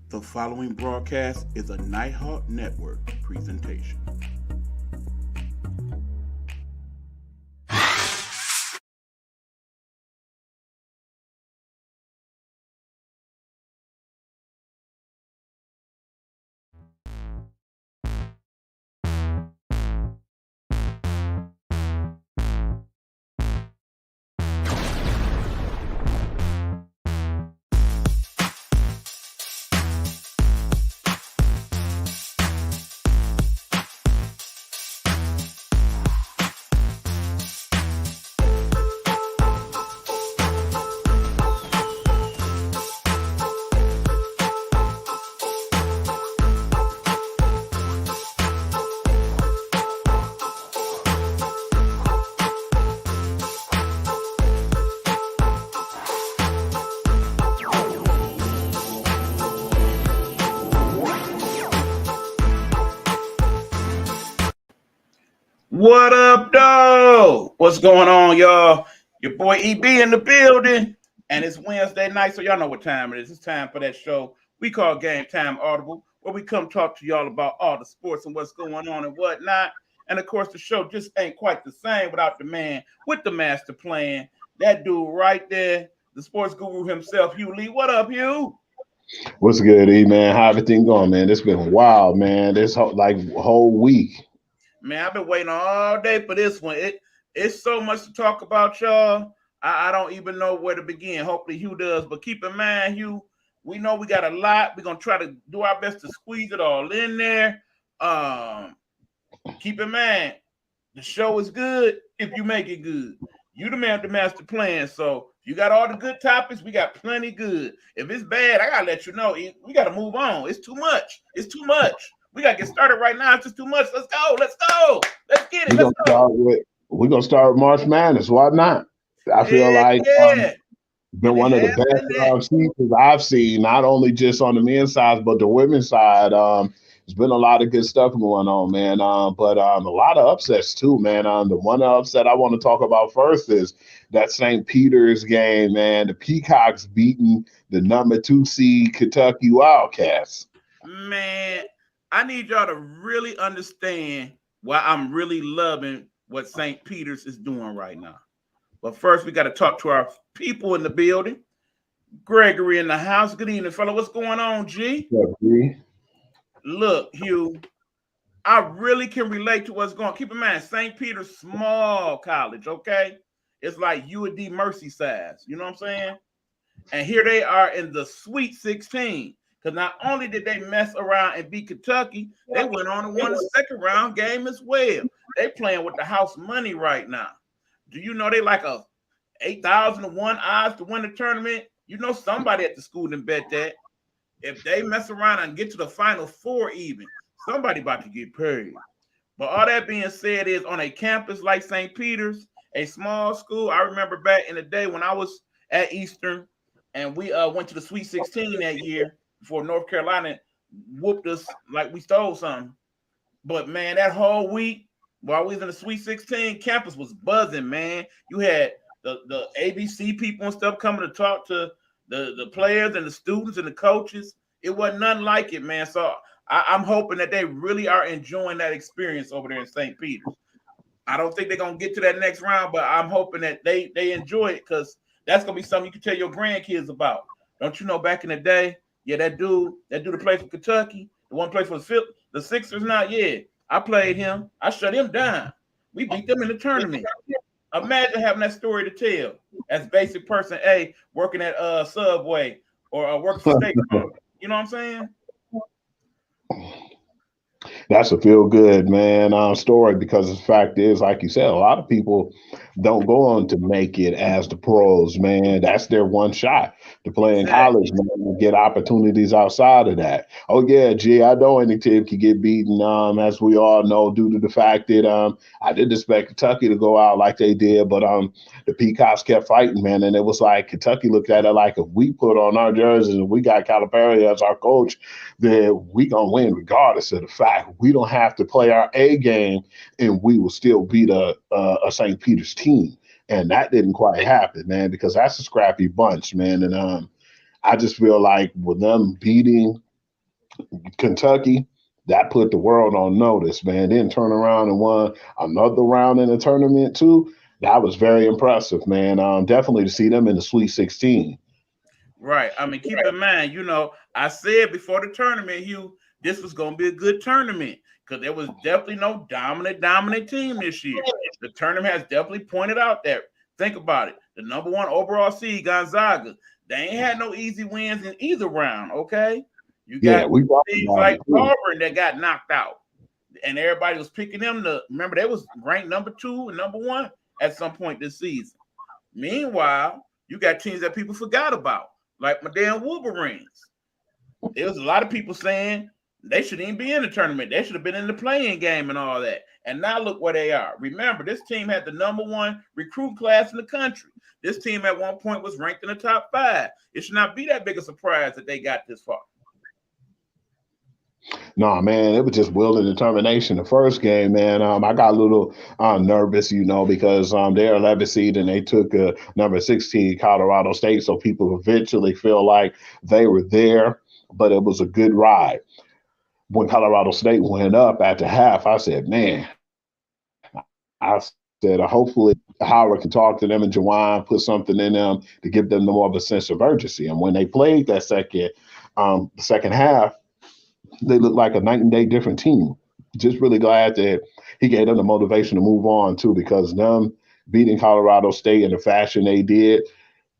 The following broadcast is a Nighthawk Network presentation. What up, dog? What's going on, y'all? Your boy EB in the building, and it's Wednesday night, so y'all know what time it is. It's time for that show we call Gametime Audible, where we come talk to y'all about all the sports and what's going on and whatnot. And of course, the show just ain't quite the same without the man with the master plan. That dude right there, the sports guru himself, Hugh Lee. What up, Hugh? What's good, E man? How everything going, man? It's been wild, man. This whole week. Man, I've been waiting all day for this one. It's so much to talk about, y'all. I don't even know where to begin. Hopefully, Hugh does. But keep in mind, Hugh, we know we got a lot. We're gonna try to do our best to squeeze it all in there. Um, Keep in mind, the show is good if you make it good. You the man with the master plan. So you got all the good topics. We got plenty good. If it's bad, I gotta let you know. We gotta move on. It's too much. It's too much. We gotta get started right now. It's just too much. Let's go. Let's go. Let's get it. We're Let's gonna go. start with we're gonna start with March Madness. Why not? I feel Heck like yeah. been And it one of the has best been that. seasons I've seen, not only just on the men's side, but the women's side. There's been a lot of good stuff going on, man. But a lot of upsets too, man. The one upset I want to talk about first is that St. Peter's game, man. The Peacocks beating the number 2 seed Kentucky Wildcats. Man, I need y'all to really understand why I'm really loving what St. Peter's is doing right now. But first, we got to talk to our people in the building. Gregory in the house. Good evening, fella. What's going on, G? Look, Hugh, I really can relate to what's going on. Keep in mind, St. Peter's small college, okay? It's like UD Mercy size. You know what I'm saying? And here they are in the Sweet 16. Because not only did they mess around and beat Kentucky, they went on and won the second round game as well. They playing with the house money right now. Do you know they like a 8,000 to 1 odds to win the tournament? You know somebody at the school didn't bet that. If they mess around and get to the final four even, somebody about to get paid. But all that being said is on a campus like St. Peter's, a small school. I remember back in the day when I was at Eastern and we went to the Sweet 16 that year before North Carolina whooped us like we stole something. But man, that whole week while we was in the Sweet 16, campus was buzzing, man. You had the ABC people and stuff coming to talk to the players and the students and the coaches. It wasn't nothing like it, man. So I'm hoping that they really are enjoying that experience over there in St. Peter's. I don't think they're gonna get to that next round, but I'm hoping that they enjoy it because that's gonna be something you can tell your grandkids about. Don't you know back in the day? Yeah, that dude played for Kentucky, the one played for the Sixers. Not yeah, I played him. I shut him down. We beat them in the tournament. Imagine having that story to tell as basic person A working at Subway or working for State Farm. You know what I'm saying? That's a feel good, man, story because the fact is, like you said, a lot of people don't go on to make it as the pros, man. That's their one shot to play in college, Exactly. man, and get opportunities outside of that. Oh, yeah, gee, I know any team can get beaten, as we all know, due to the fact that I didn't expect Kentucky to go out like they did, but the Peacocks kept fighting, man, and it was like Kentucky looked at it like if we put on our jerseys and we got Calipari as our coach, then we gonna win regardless of the fact we don't have to play our A game and we will still beat a St. Peter's team. And that didn't quite happen, man, because that's a scrappy bunch, man. And I just feel like with them beating Kentucky, that put the world on notice, man. Then turn around and won another round in the tournament too. That was very impressive, man. Definitely to see them in the Sweet 16. Right. I mean, keep in mind, I said before the tournament, Hugh, this was going to be a good tournament because there was definitely no dominant team this year. The tournament has definitely pointed out that. Think about it. The number one overall seed, Gonzaga, they ain't had no easy wins in either round, okay? You Yeah, got we talked teams about like it too. Auburn that got knocked out, and everybody was picking them to remember they was ranked number 2 and number 1 at some point this season. Meanwhile, you got teams that people forgot about, like my damn Wolverines. There was a lot of people saying they shouldn't even be in the tournament. They should have been in the playing game and all that. And now look where they are. Remember, this team had the number 1 recruit class in the country. This team at one point was ranked in the top 5. It should not be that big a surprise that they got this far. No, man, it was just will and determination. The first game, man, I got a little nervous, because they're 11 seed and they took number 16 Colorado State, so people eventually feel like they were there, but it was a good ride. When Colorado State went up at the half, I said, man, I said, hopefully Howard can talk to them and Jawan put something in them to give them more of a sense of urgency. And when they played that the second half, they looked like a night and day different team. Just really glad that he gave them the motivation to move on too, because them beating Colorado State in the fashion they did,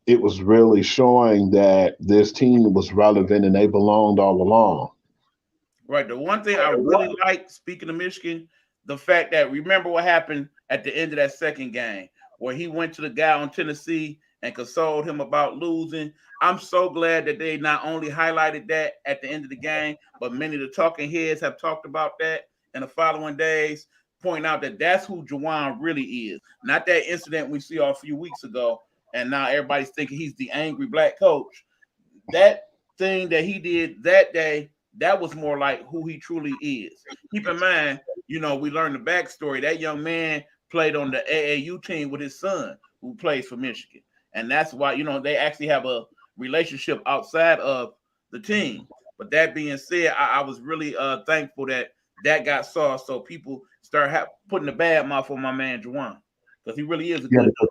it was really showing that this team was relevant and they belonged all along. Right. The one thing I really like, speaking of Michigan, the fact that remember what happened at the end of that second game where he went to the guy on Tennessee and consoled him about losing. I'm so glad that they not only highlighted that at the end of the game, but many of the talking heads have talked about that in the following days, pointing out that that's who Juwan really is. Not that incident we saw a few weeks ago, and now everybody's thinking he's the angry black coach. That thing that he did that day, that was more like who he truly is. Keep in mind, we learned the backstory. That young man played on the AAU team with his son, who plays for Michigan. And that's why, they actually have a relationship outside of the team. But that being said, I was really thankful that got saw, so people start putting the bad mouth on my man Juwan, because he really is a Yeah, good.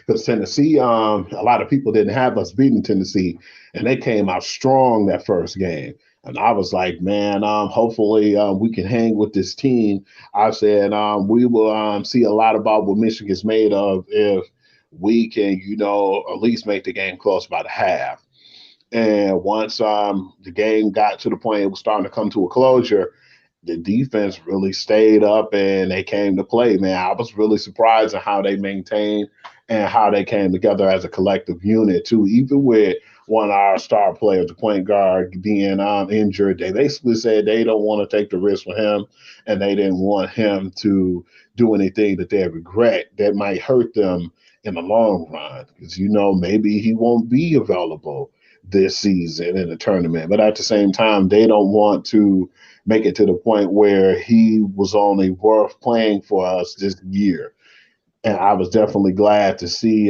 because Tennessee, a lot of people didn't have us beating Tennessee, and they came out strong that first game. And I was like, man, hopefully we can hang with this team. I said we will see a lot about what Michigan's made of if we can, at least make the game close by the half. And once the game got to the point it was starting to come to a closure, the defense really stayed up and they came to play, man. I was really surprised at how they maintained and how they came together as a collective unit, too. Even with one of our star players, the point guard, being injured, they basically said they don't want to take the risk for him and they didn't want him to do anything that they regret that might hurt them in the long run. Because, maybe he won't be available this season in the tournament. But at the same time, they don't want to make it to the point where he was only worth playing for us this year. And I was definitely glad to see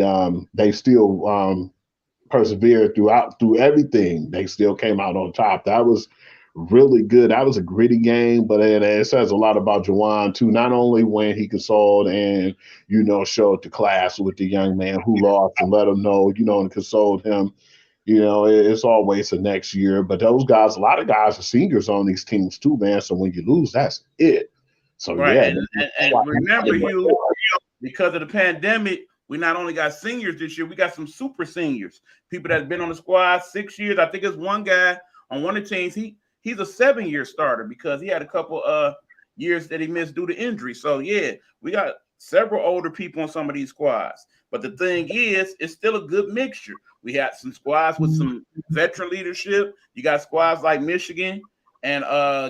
they still persevered through everything. They still came out on top. That was really good. That was a gritty game, but it says a lot about Jawan too. Not only when he consoled and showed the class with the young man who lost and let him know, and consoled him. It's always the next year. But those guys, a lot of guys are seniors on these teams too, man. So when you lose, that's it. So Right. yeah. And remember, Hugh, because of the pandemic, we not only got seniors this year, we got some super seniors, people that have been on the squad 6 years. I think there's one guy on one of the teams. He's a 7-year starter because he had a couple years that he missed due to injury. So yeah, we got several older people on some of these squads. But the thing is, it's still a good mixture. We had some squads with some veteran leadership. You got squads like Michigan and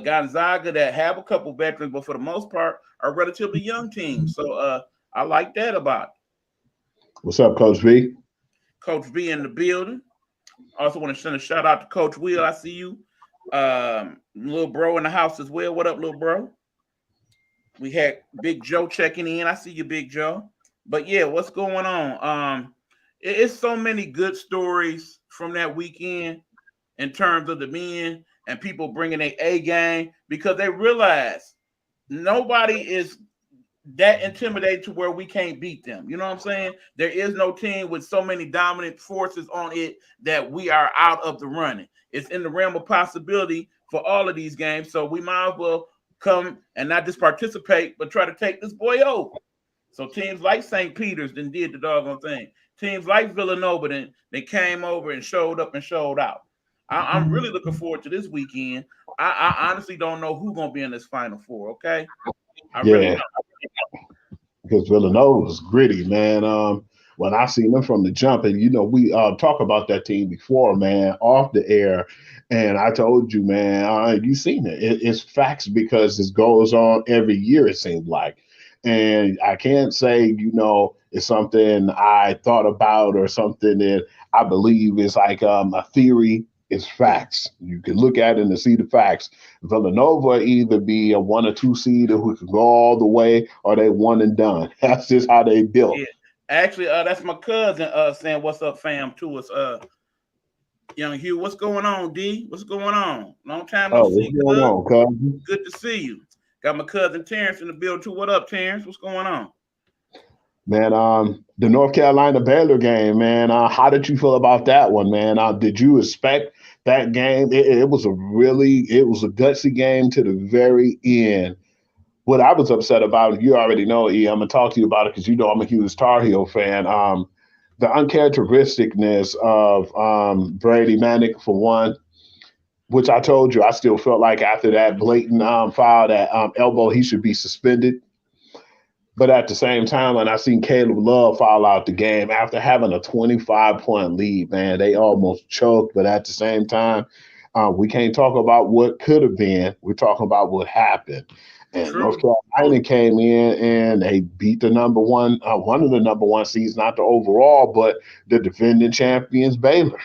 Gonzaga that have a couple veterans, but for the most part are relatively young teams. So I like that about it. What's up, Coach V? Coach V in the building. Also want to send a shout out to Coach Will. I see you. Little bro in the house as well. What up, little bro? We had Big Joe checking in. I see you, Big Joe. But yeah, what's going on? It's so many good stories from that weekend in terms of the men. and people bringing their A game because they realize nobody is that intimidated to where we can't beat them. You know what I'm saying? There is no team with so many dominant forces on it that we are out of the running. It's in the realm of possibility for all of these games. So we might as well come and not just participate, but try to take this boy over. So teams like St. Peter's then did the doggone thing. Teams like Villanova then they came over and showed up and showed out. I'm really looking forward to this weekend. I honestly don't know who's gonna be in this Final Four. Okay, I really Yeah, don't. because Villanova was gritty, man. When I seen them from the jump, and we talk about that team before, man, off the air, and I told you, man, you seen it. It's facts because this goes on every year. It seems like, and I can't say it's something I thought about or something that I believe is like a theory. It's facts. You can look at it and see the facts. Villanova either be a 1 or 2 seed who can go all the way, or they one and done. That's just how they built. Yeah. Actually, that's my cousin saying what's up, fam, to us. Young Hugh, what's going on, D? What's going on? Long time no Oh, what's see, going cuz. on, cousin? Good to see you. Got my cousin Terrence in the building too. What up, Terrence? What's going on? Man, the North Carolina Baylor game, man. How did you feel about that one, man? Did you expect that game? It was a gutsy game to the very end. What I was upset about, you already know, E. I'm gonna talk to you about it because I'm a huge Tar Heel fan. The uncharacteristicness of Brady Manick for one, which I told you I still felt like after that blatant foul, that elbow, he should be suspended. But at the same time, when I seen Caleb Love fall out the game after having a 25-point lead, man, they almost choked. But at the same time, we can't talk about what could have been. We're talking about what happened. And North True. Carolina came in and they beat the one of the number one seeds, not the overall, but the defending champions, Baylor.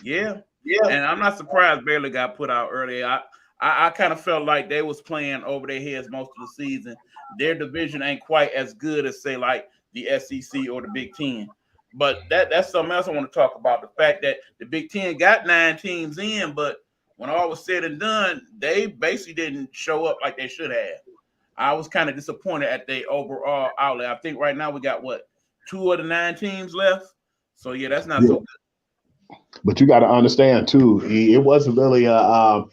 Yeah. Yeah. And I'm not surprised Baylor got put out early. I kind of felt like they was playing over their heads most of the season. Their division ain't quite as good as say like the SEC or the Big Ten. But that's something else I want to talk about. The fact that the Big Ten got 9 teams in, but when all was said and done, they basically didn't show up like they should have. I was kind of disappointed at their overall outlay. I think right now we got what 2 of the 9 teams left. So yeah, that's not so Yeah. good. But you got to understand, too, it wasn't really a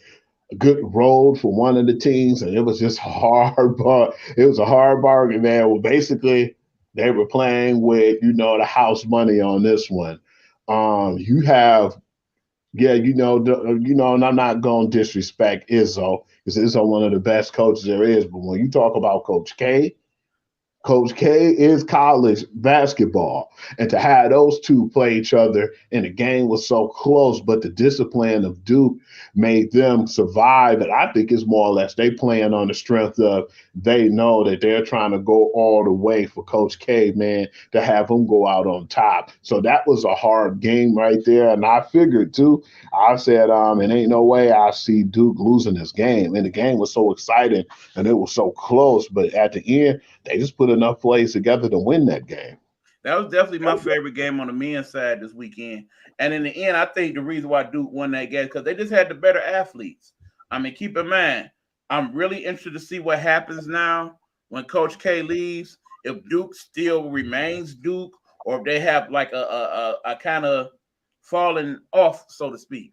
good road for one of the teams, and it was just hard. But it was a hard bargain, man. Well, basically, they were playing with the house money on this one. You have, yeah, and I'm not going to disrespect Izzo because Izzo one of the best coaches there is. But when you talk about Coach K, Coach K is college basketball. And to have those two play each other, and the game was so close, but the discipline of Duke made them survive. And I think it's more or less they playing on the strength of they know that they're trying to go all the way for Coach K, man, to have him go out on top. So that was a hard game right there. And I figured too, I said, it ain't no way I see Duke losing this game. And the game was so exciting and it was so close. But at the end, they just put enough plays together to win that game. That was definitely my favorite game on the men's side this weekend. And in the end, I think the reason why Duke won that game because they just had the better athletes. I mean, keep in mind, I'm really interested to see what happens now when Coach K leaves. If Duke still remains Duke, or if they have like a kind of falling off, so to speak.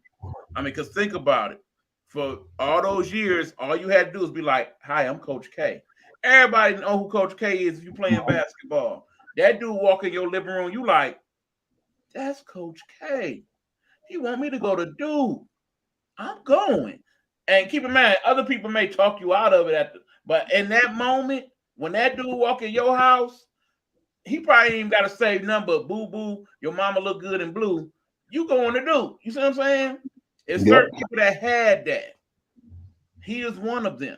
I mean, because think about it. For all those years, all you had to do is be like, "Hi, I'm Coach K." Everybody know who Coach K is if you playing basketball. That dude walk in your living room, you like, that's Coach K. He want me to go to Duke. I'm going. And keep in mind, other people may talk you out of it but in that moment, when that dude walk in your house, he probably ain't even got to say nothing but boo boo, your mama look good in blue. You going to Duke. You see what I'm saying? It's Yep. certain people that had that. He is one of them.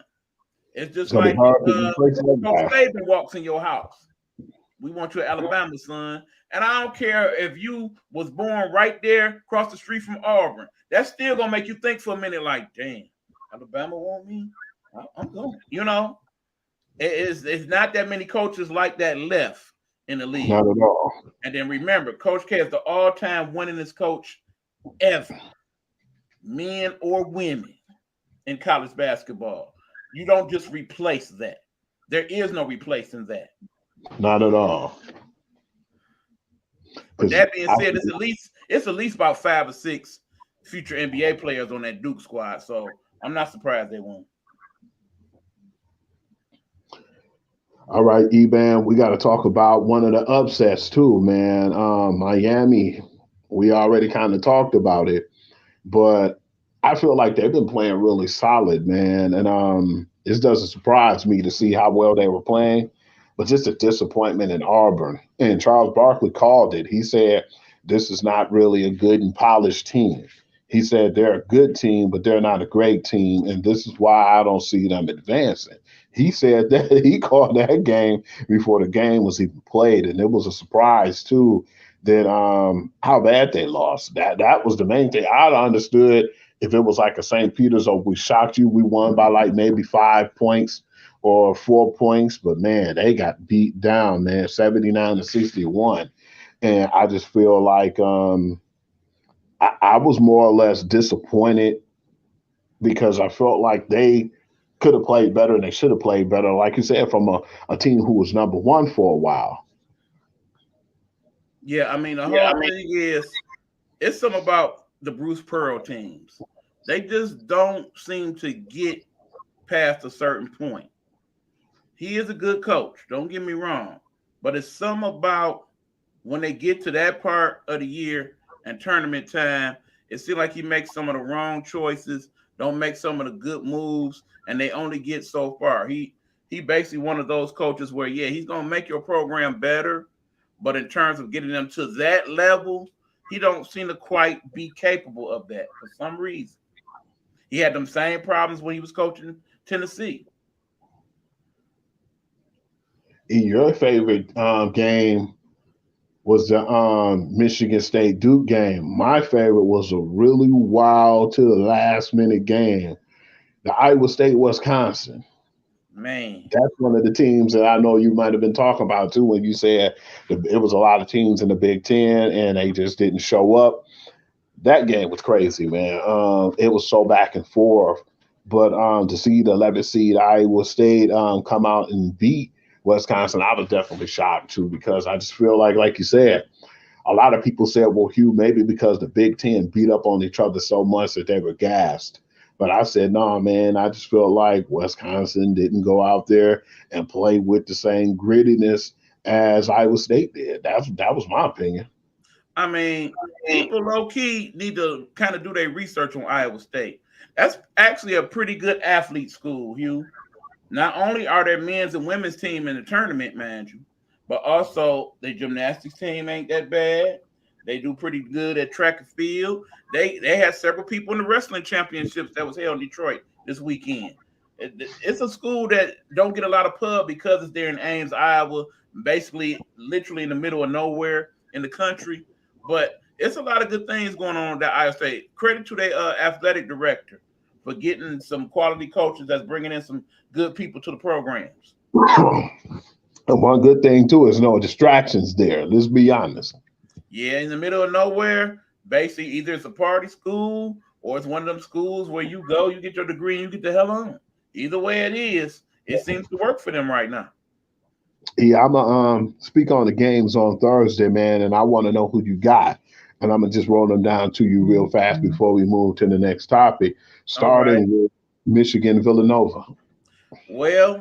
It's just It's gonna like be hard to replace that Coach guy. Saban walks in your house. We want you at Alabama, son. And I don't care if you was born right there across the street from Auburn. That's still gonna make you think for a minute, like, damn, Alabama want me? I'm going. It's not that many coaches like that left in the league. Not at all. And then remember, Coach K is the all-time winningest coach ever, men or women. in college basketball. You don't just replace that. There is no replacing that. Not at all. But Because that being said, it's at least about 5 or 6 future NBA players on that Duke squad. So I'm not surprised they won't. all right, Eban, we got to talk about one of the upsets too, man. Miami. We already kind of talked about it, but I feel like they've been playing really solid, man. And this doesn't surprise me to see how well they were playing, but just a disappointment in Auburn. And Charles Barkley called it. He said, this is not really a good and polished team. He said they're a good team, but they're not a great team. And this is why I don't see them advancing. He said that he called that game before the game was even played. And it was a surprise, too, that how bad they lost. That was the main thing. I'd understood if it was like a St. Peter's or we shocked you, we won by like maybe 5 points or 4 points, but man, they got beat down, man, 79-61. And I just feel like I was more or less disappointed because I felt like they could have played better and they should have played better, like you said, from a team who was number one for a while. Yeah, I mean the whole thing is it's something about the Bruce Pearl teams. They just don't seem to get past a certain point. He is a good coach, don't get me wrong, but it's something about when they get to that part of the year and tournament time, it seems like he makes some of the wrong choices, don't make some of the good moves, and they only get so far. He basically one of those coaches where yeah, he's gonna make your program better, but in terms of getting them to that level, he don't seem to quite be capable of that for some reason. He had them same problems when he was coaching Tennessee. In your favorite game was the Michigan State Duke game. My favorite was a really wild to the last minute game, the Iowa State Wisconsin. Man, That's one of the teams that I know you might have been talking about too when you said it was a lot of teams in the Big Ten and they just didn't show up. That game was crazy, man. It was so back and forth. But to see the 11th seed Iowa State come out and beat Wisconsin, I was definitely shocked too because I just feel like you said, a lot of people said, well, Hugh, maybe because the Big Ten beat up on each other so much that they were gassed. But I said, no, man, I just felt like Wisconsin didn't go out there and play with the same grittiness as Iowa State did. That was my opinion. I mean, people low key need to kind of do their research on Iowa State. That's actually a pretty good athlete school, Hugh. Not only are their men's and women's team in the tournament, mind you, but also the gymnastics team ain't that bad. They do pretty good at track and field. They had several people in the wrestling championships that was held in Detroit this weekend. It's a school that don't get a lot of pub because it's there in Ames, Iowa, basically literally in the middle of nowhere in the country. But it's a lot of good things going on at Iowa State. Credit to their athletic director for getting some quality coaches that's bringing in some good people to the programs. And one good thing too is no distractions there. Let's be honest. Yeah, in the middle of nowhere, basically either it's a party school or it's one of them schools where you go, you get your degree, and you get the hell on. Either way it is, it seems to work for them right now. Yeah, I'm gonna speak on the games on Thursday, man, and I want to know who you got. And I'm gonna just roll them down to you real fast before we move to the next topic, All right. starting with Michigan Villanova. Well,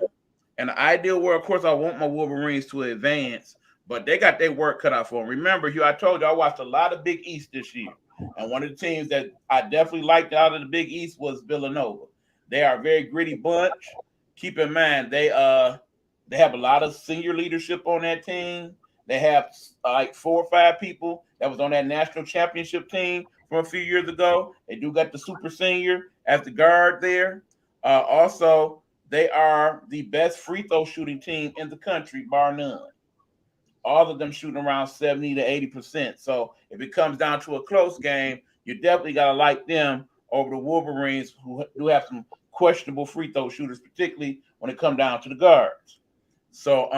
in the ideal world, of course, I want my Wolverines to advance, but they got their work cut out for them. Remember, Hugh, I told you I watched a lot of Big East this year, and one of the teams that I definitely liked out of the Big East was Villanova. They are a very gritty bunch. Keep in mind they have a lot of senior leadership on that team. They have like 4 or 5 people that was on that national championship team from a few years ago. They do got the super senior as the guard there. Also, they are the best free throw shooting team in the country, bar none. All of them shooting around 70 to 80%. So if it comes down to a close game, you definitely got to like them over the Wolverines, who do have some questionable free throw shooters, particularly when it comes down to the guards. So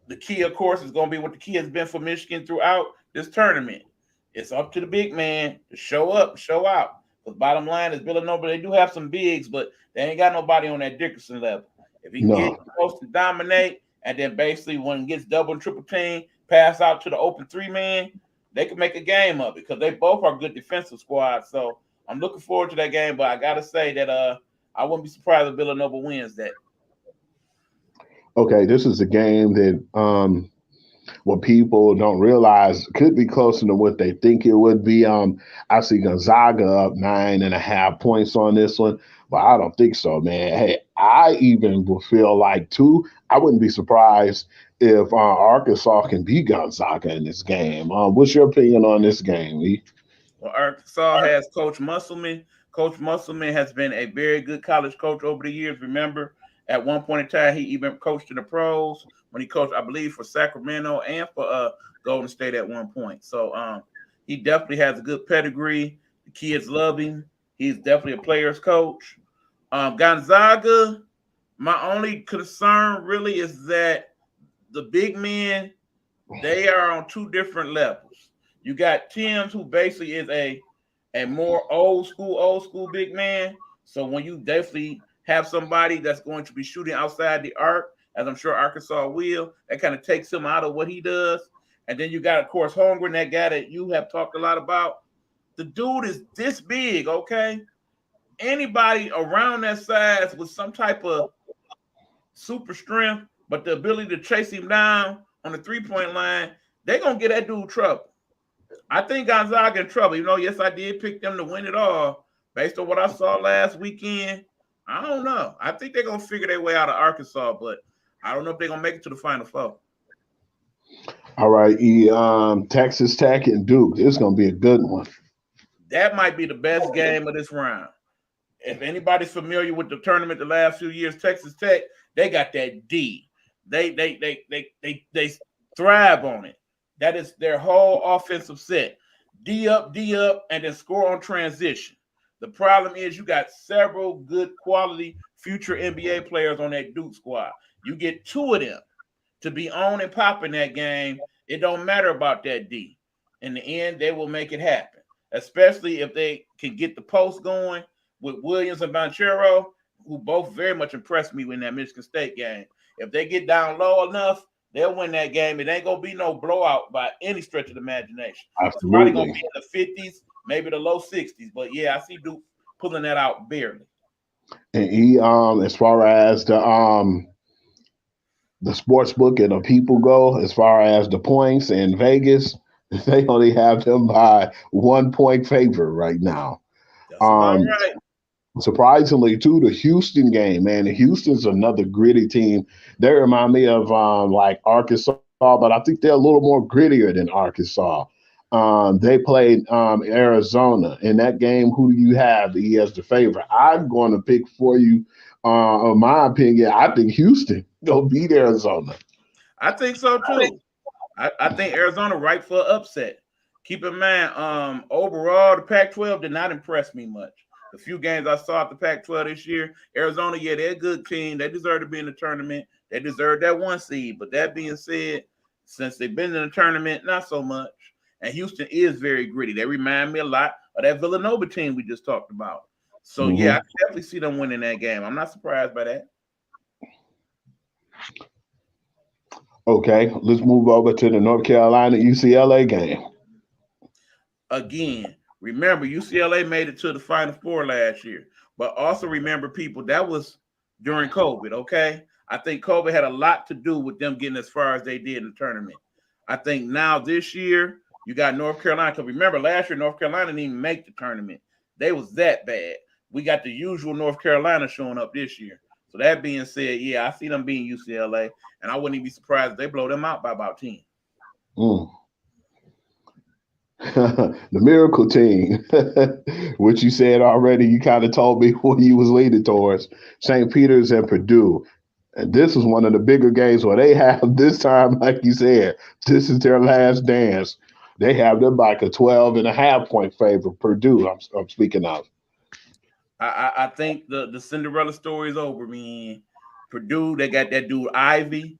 the key, of course, is going to be what the key has been for Michigan throughout this tournament. It's up to the big man to show up, show out. Because bottom line is Villanova, they do have some bigs, but they ain't got nobody on that Dickerson level. If he can get No. close to dominate, and then basically when it gets double and triple team, pass out to the open three man, they can make a game of it because they both are good defensive squads. So I'm looking forward to that game. But I gotta say that I wouldn't be surprised if Villanova wins that. Okay, this is a game that what people don't realize could be closer to what they think it would be. I see Gonzaga up 9.5 points on this one, but I don't think so, man. Hey, I even will feel like two. I wouldn't be surprised if Arkansas can beat Gonzaga in this game. What's your opinion on this game, E? Well, Arkansas has Coach Musselman. Coach Musselman has been a very good college coach over the years. Remember, at one point in time, he even coached in the pros when he coached, I believe, for Sacramento and for Golden State at one point. So he definitely has a good pedigree. The kids love him. He's definitely a player's coach. Gonzaga, my only concern really is that the big men, they are on two different levels. You got Tim's, who basically is a more old school big man. So when you definitely have somebody that's going to be shooting outside the arc, as I'm sure Arkansas will, that kind of takes him out of what he does. And then you got, of course, Holmgren, that guy that you have talked a lot about. The dude is this big, okay? Anybody around that size with some type of super strength, but the ability to chase him down on the 3-point line, they're going to get that dude trouble. I think Gonzaga in trouble. Yes, I did pick them to win it all based on what I saw last weekend. I don't know. I think they're going to figure their way out of Arkansas, but I don't know if they're going to make it to the Final Four. All right, E. Texas Tech and Duke. This is going to be a good one. That might be the best game of this round. If anybody's familiar with the tournament the last few years, Texas Tech, they got that D. They thrive on it. That is their whole offensive set. D up, and then score on transition. The problem is you got several good quality future NBA players on that Duke squad. You get two of them to be on and popping that game. It don't matter about that D. In the end, they will make it happen, especially if they can get the post going with Williams and Banchero, who both very much impressed me in that Michigan State game. If they get down low enough, they'll win that game. It ain't going to be no blowout by any stretch of the imagination. It's probably going to Absolutely. be in the 50s, maybe the low 60s. But, yeah, I see Duke pulling that out barely. And E, as far as the sports book and the people go, as far as the points in Vegas, they only have them by 1 point favor right now. That's about Um, right. Surprisingly, too, the Houston game, man. Houston's another gritty team. They remind me of like Arkansas, but I think they're a little more grittier than Arkansas. They played Arizona in that game. Who do you have? He has the favorite. I'm going to pick for you. In my opinion, I think Houston will beat Arizona. I think so, too. I think Arizona right for an upset. Keep in mind, overall, the Pac-12 did not impress me much. The few games I saw at the Pac-12 this year, Arizona, yeah, they're a good team. They deserve to be in the tournament. They deserve that one seed. But that being said, since they've been in the tournament, not so much. And Houston is very gritty. They remind me a lot of that Villanova team we just talked about. So, yeah, I Mm-hmm. can definitely see them winning that game. I'm not surprised by that. Okay, let's move over to the North Carolina UCLA game. Again, remember UCLA made it to the Final Four last year, but also remember, people, that was during COVID. Okay, I think COVID had a lot to do with them getting as far as they did in the tournament. I think now this year you got North Carolina. Because remember, last year North Carolina didn't even make the tournament. They was that bad. We got the usual North Carolina showing up this year. So that being said, yeah, I see them being UCLA, and I wouldn't even be surprised if they blow them out by about 10. Mm. The miracle team, which you said already, you kind of told me what you was leaning towards. St. Peter's and Purdue. And this is one of the bigger games where they have this time, like you said, this is their last dance. They have them like a 12.5 point favor. Purdue, I'm speaking of. I think the Cinderella story is over, man. Purdue, they got that dude Ivy.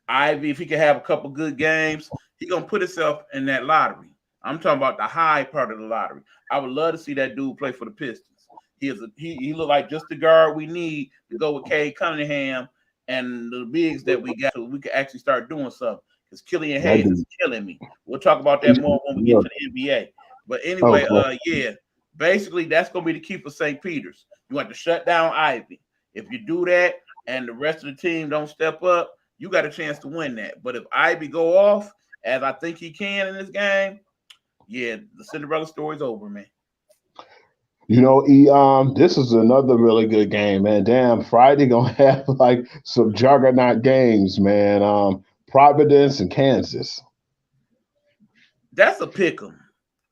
Ivy, if he can have a couple good games, he gonna put himself in that lottery. I'm talking about the high part of the lottery. I would love to see that dude play for the Pistons. He looked like just the guard we need to go with Cade Cunningham and the bigs that we got, so we can actually start doing something. Because Killian Hayes is killing me. We'll talk about that more when we get to the NBA. But anyway, yeah, basically that's gonna be the key for St. Peter's. You want to shut down Ivy. If you do that and the rest of the team don't step up, you got a chance to win that. But if Ivy go off, as I think he can in this game, yeah, the Cinderella story's over, man. This is another really good game, man. Damn, Friday gonna have like some juggernaut games, man. Providence and Kansas. That's a pick 'em.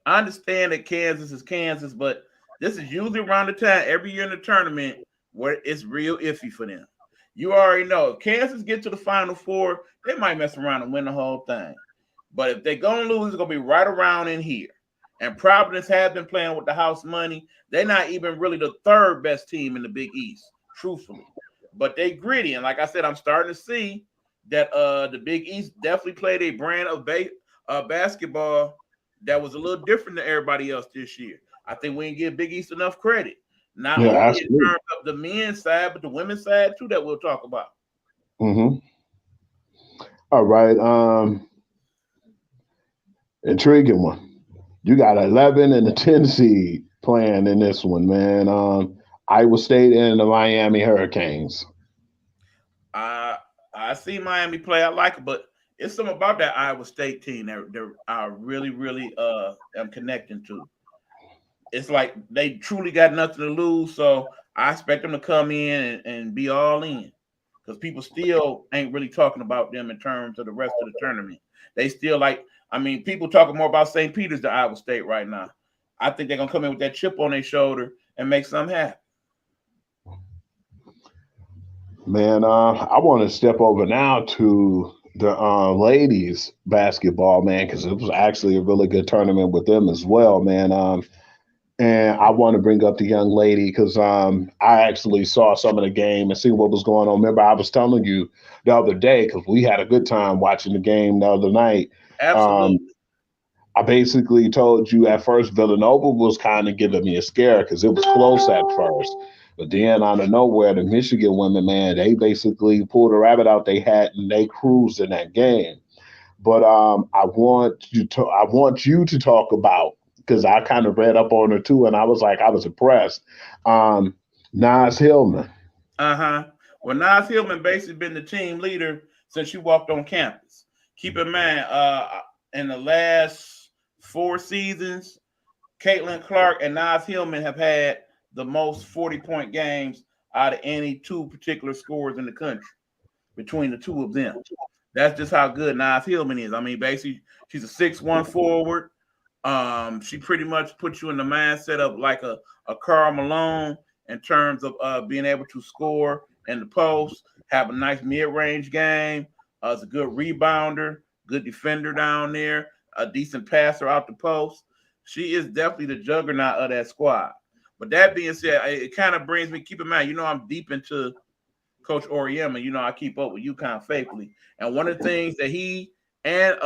I understand that Kansas is Kansas, but this is usually around the time every year in the tournament where it's real iffy for them. You already know if Kansas get to the Final Four, they might mess around and win the whole thing. But if they're gonna lose, it's gonna be right around in here. And Providence has been playing with the house money. They're not even really the third best team in the Big East, truthfully. But they gritty. And like I said, I'm starting to see that the Big East definitely played a brand of basketball that was a little different than everybody else this year. I think we didn't give Big East enough credit. Not Yeah, only in absolutely. terms of the men's side, but the women's side too, that we'll talk about. Mm-hmm. All right. Intriguing one. You got 11 and the 10 seed playing in this one, man. Iowa State and the Miami Hurricanes. I see Miami play. I like it, but it's something about that Iowa State team that I really, really am connecting to. It's like they truly got nothing to lose, so I expect them to come in and be all in. Because people still ain't really talking about them in terms of the rest of the tournament. They still people talking more about St. Peter's than Iowa State right now. I think they're gonna come in with that chip on their shoulder and make something happen. Man, I want to step over now to the ladies basketball, man, because it was actually a really good tournament with them as well, man. And I want to bring up the young lady because I actually saw some of the game and see what was going on. Remember, I was telling you the other day because we had a good time watching the game the other night. Absolutely. I basically told you at first Villanova was kind of giving me a scare because it was close at first. But then out of nowhere, the Michigan women, man, they basically pulled a rabbit out they hat and they cruised in that game. But I want you to talk about because I kind of read up on her too, and I was impressed. Um, Nas Hillman. Uh-huh. Well, Nas Hillman basically been the team leader since she walked on campus. Keep in mind, in the last 4 seasons, Caitlin Clark and Nas Hillman have had the most 40-point games out of any two particular scorers in the country between the two of them. That's just how good Nas Hillman is. I mean, basically, she's a 6'1" forward. She pretty much puts you in the mindset of like a Karl Malone in terms of being able to score in the post, have a nice mid-range game. Is a good rebounder, good defender down there, a decent passer out the post. She is definitely the juggernaut of that squad. But that being said, it kind of brings me, keep in mind, I'm deep into Coach Oriema. I keep up with UConn faithfully. And one of the things that he and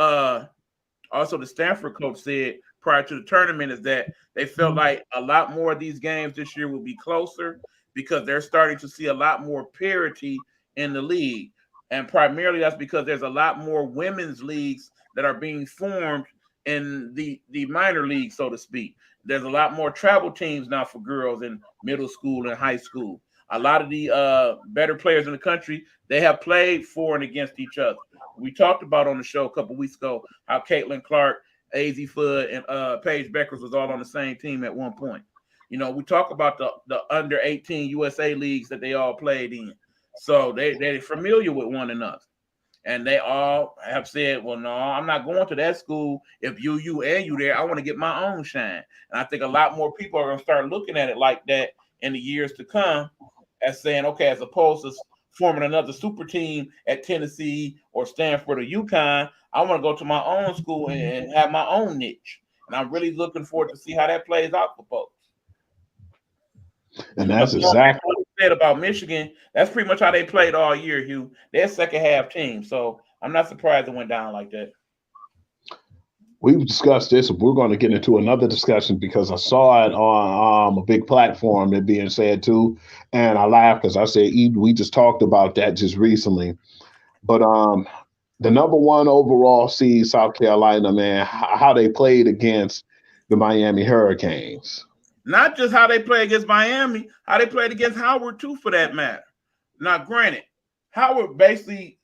also the Stanford coach said prior to the tournament is that they felt like a lot more of these games this year will be closer because they're starting to see a lot more parity in the league. And primarily that's because there's a lot more women's leagues that are being formed in the minor league, so to speak. There's a lot more travel teams now for girls in middle school and high school. A lot of the better players in the country, they have played for and against each other. We talked about on the show a couple weeks ago how Caitlin Clark, AZ Fudd, and Paige Beckers was all on the same team at one point. We talk about the under 18 USA leagues that they all played in. So they're familiar with one another. And they all have said, well, no, I'm not going to that school. If you and you there, I want to get my own shine. And I think a lot more people are going to start looking at it like that in the years to come as saying, okay, as opposed to forming another super team at Tennessee or Stanford or UConn, I want to go to my own school and have my own niche. And I'm really looking forward to see how that plays out for folks. And that's exactly what you said about Michigan. That's pretty much how they played all year, Hugh. They're second half team. So I'm not surprised it went down like that. we've discussed this. We're going to get into another discussion because I saw it on a big platform, it being said too, and I laughed because I said, we just talked about that just recently. But the number one overall seed, South Carolina, man, how they played against the Miami Hurricanes. Not just how they play against Miami, how they played against Howard too, for that matter. Now, granted, Howard basically,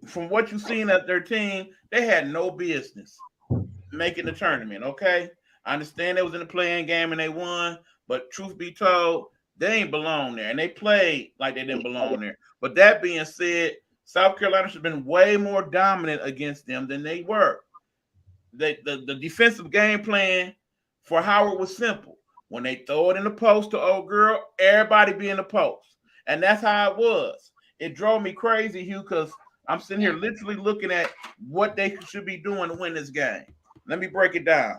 from what you've seen at their team, they had no business making the tournament. Okay, I understand they was in the playing game and they won, but truth be told, they ain't belong there, and they played like they didn't belong there. But that being said, South Carolina should have been way more dominant against them than they were. The defensive game plan for Howard was simple. When they throw it in the post to old girl, everybody be in the post. And that's how it was. It drove me crazy, Hugh, because I'm sitting here literally looking at what they should be doing to win this game. Let me break it down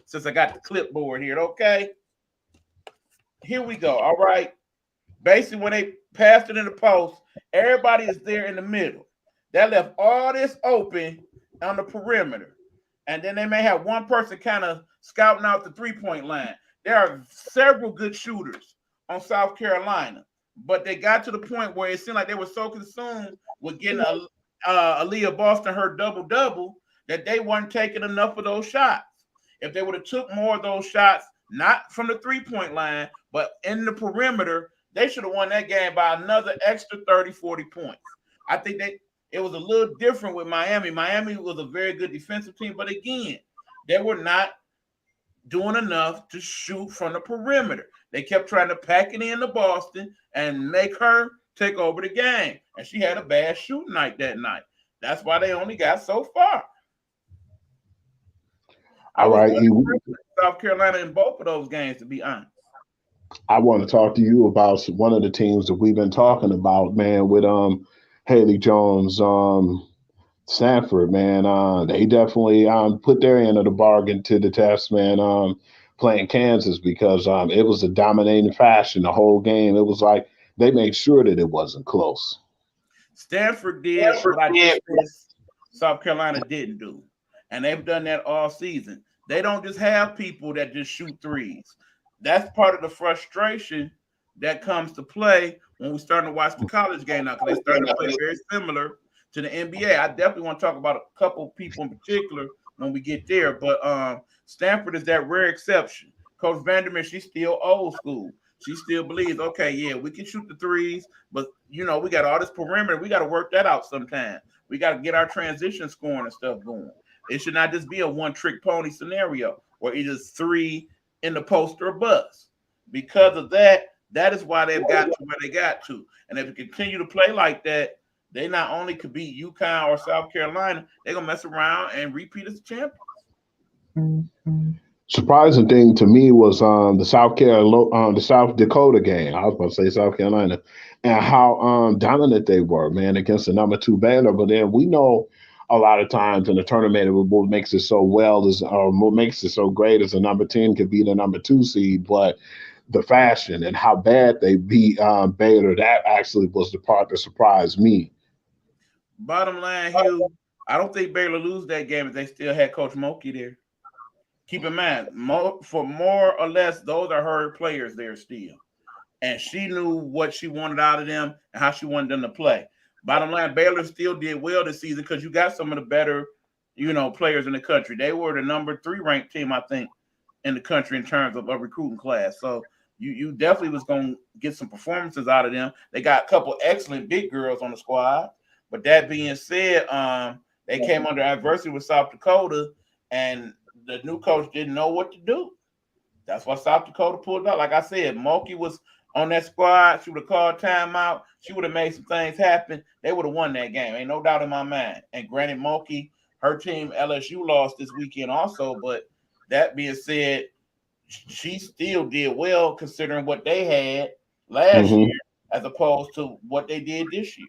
since I got the clipboard here. Okay. Here we go. All right. Basically, when they passed it in the post, everybody is there in the middle. That left all this open on the perimeter. And then they may have one person kind of scouting out the three-point line. There are several good shooters on South Carolina, but they got to the point where it seemed like they were so consumed with getting Aaliyah Boston her double-double that they weren't taking enough of those shots. If they would have took more of those shots, not from the three-point line, but in the perimeter, they should have won that game by another extra 30, 40 points. I think it was a little different with Miami. Miami was a very good defensive team, but again, they were not doing enough to shoot from the perimeter. They kept trying to pack it into Boston and make her take over the game. And she had a bad shooting night that night. That's why they only got so far. I All was right, South Carolina in both of those games, to be honest. I want to talk to you about one of the teams that we've been talking about, man, with Haley Jones, Stanford, man. They definitely put their end of the bargain to the test, man. Playing Kansas because it was a dominating fashion the whole game. It was like they made sure that it wasn't close. Stanford did what I just said South Carolina didn't do, and they've done that all season. They don't just have people that just shoot threes. That's part of the frustration that comes to play when we're starting to watch the college game now, because they starting to play very similar to the NBA. I definitely want to talk about a couple people in particular when we get there, but Stanford is that rare exception. Coach Vandermeer, she's still old school. She still believes, okay, yeah, we can shoot the threes, but we got all this perimeter. We got to work that out sometime. We got to get our transition scoring and stuff going. It should not just be a one-trick pony scenario where either three in the post or bust. Because of that, that is why they've got to where they got to. And if they continue to play like that, they not only could beat UConn or South Carolina, they're gonna mess around and repeat as champions. Surprising thing to me was the South Dakota game. I was about to say South Carolina, and how dominant they were, man, against the number two Baylor. But then we know a lot of times in the tournament, what makes it so what makes it so great is the number 10 could be the number two seed, but the fashion and how bad they beat Baylor, that actually was the part that surprised me. Bottom line, Hugh, I don't think Baylor lose that game if they still had Coach Mulkey there. Keep in mind, for more or less, those are her players there still. And she knew what she wanted out of them and how she wanted them to play. Bottom line, Baylor still did well this season because you got some of the better, players in the country. They were the number 3 ranked team, I think, in the country in terms of a recruiting class. So you definitely was going to get some performances out of them. They got a couple excellent big girls on the squad. But that being said, they came under adversity with South Dakota, and the new coach didn't know what to do. That's why South Dakota pulled out. Like I said, Mulkey was on that squad. She would have called timeout. She would have made some things happen. They would have won that game. Ain't no doubt in my mind. And granted, Mulkey, her team, LSU, lost this weekend also. But that being said, she still did well considering what they had last year as opposed to what they did this year.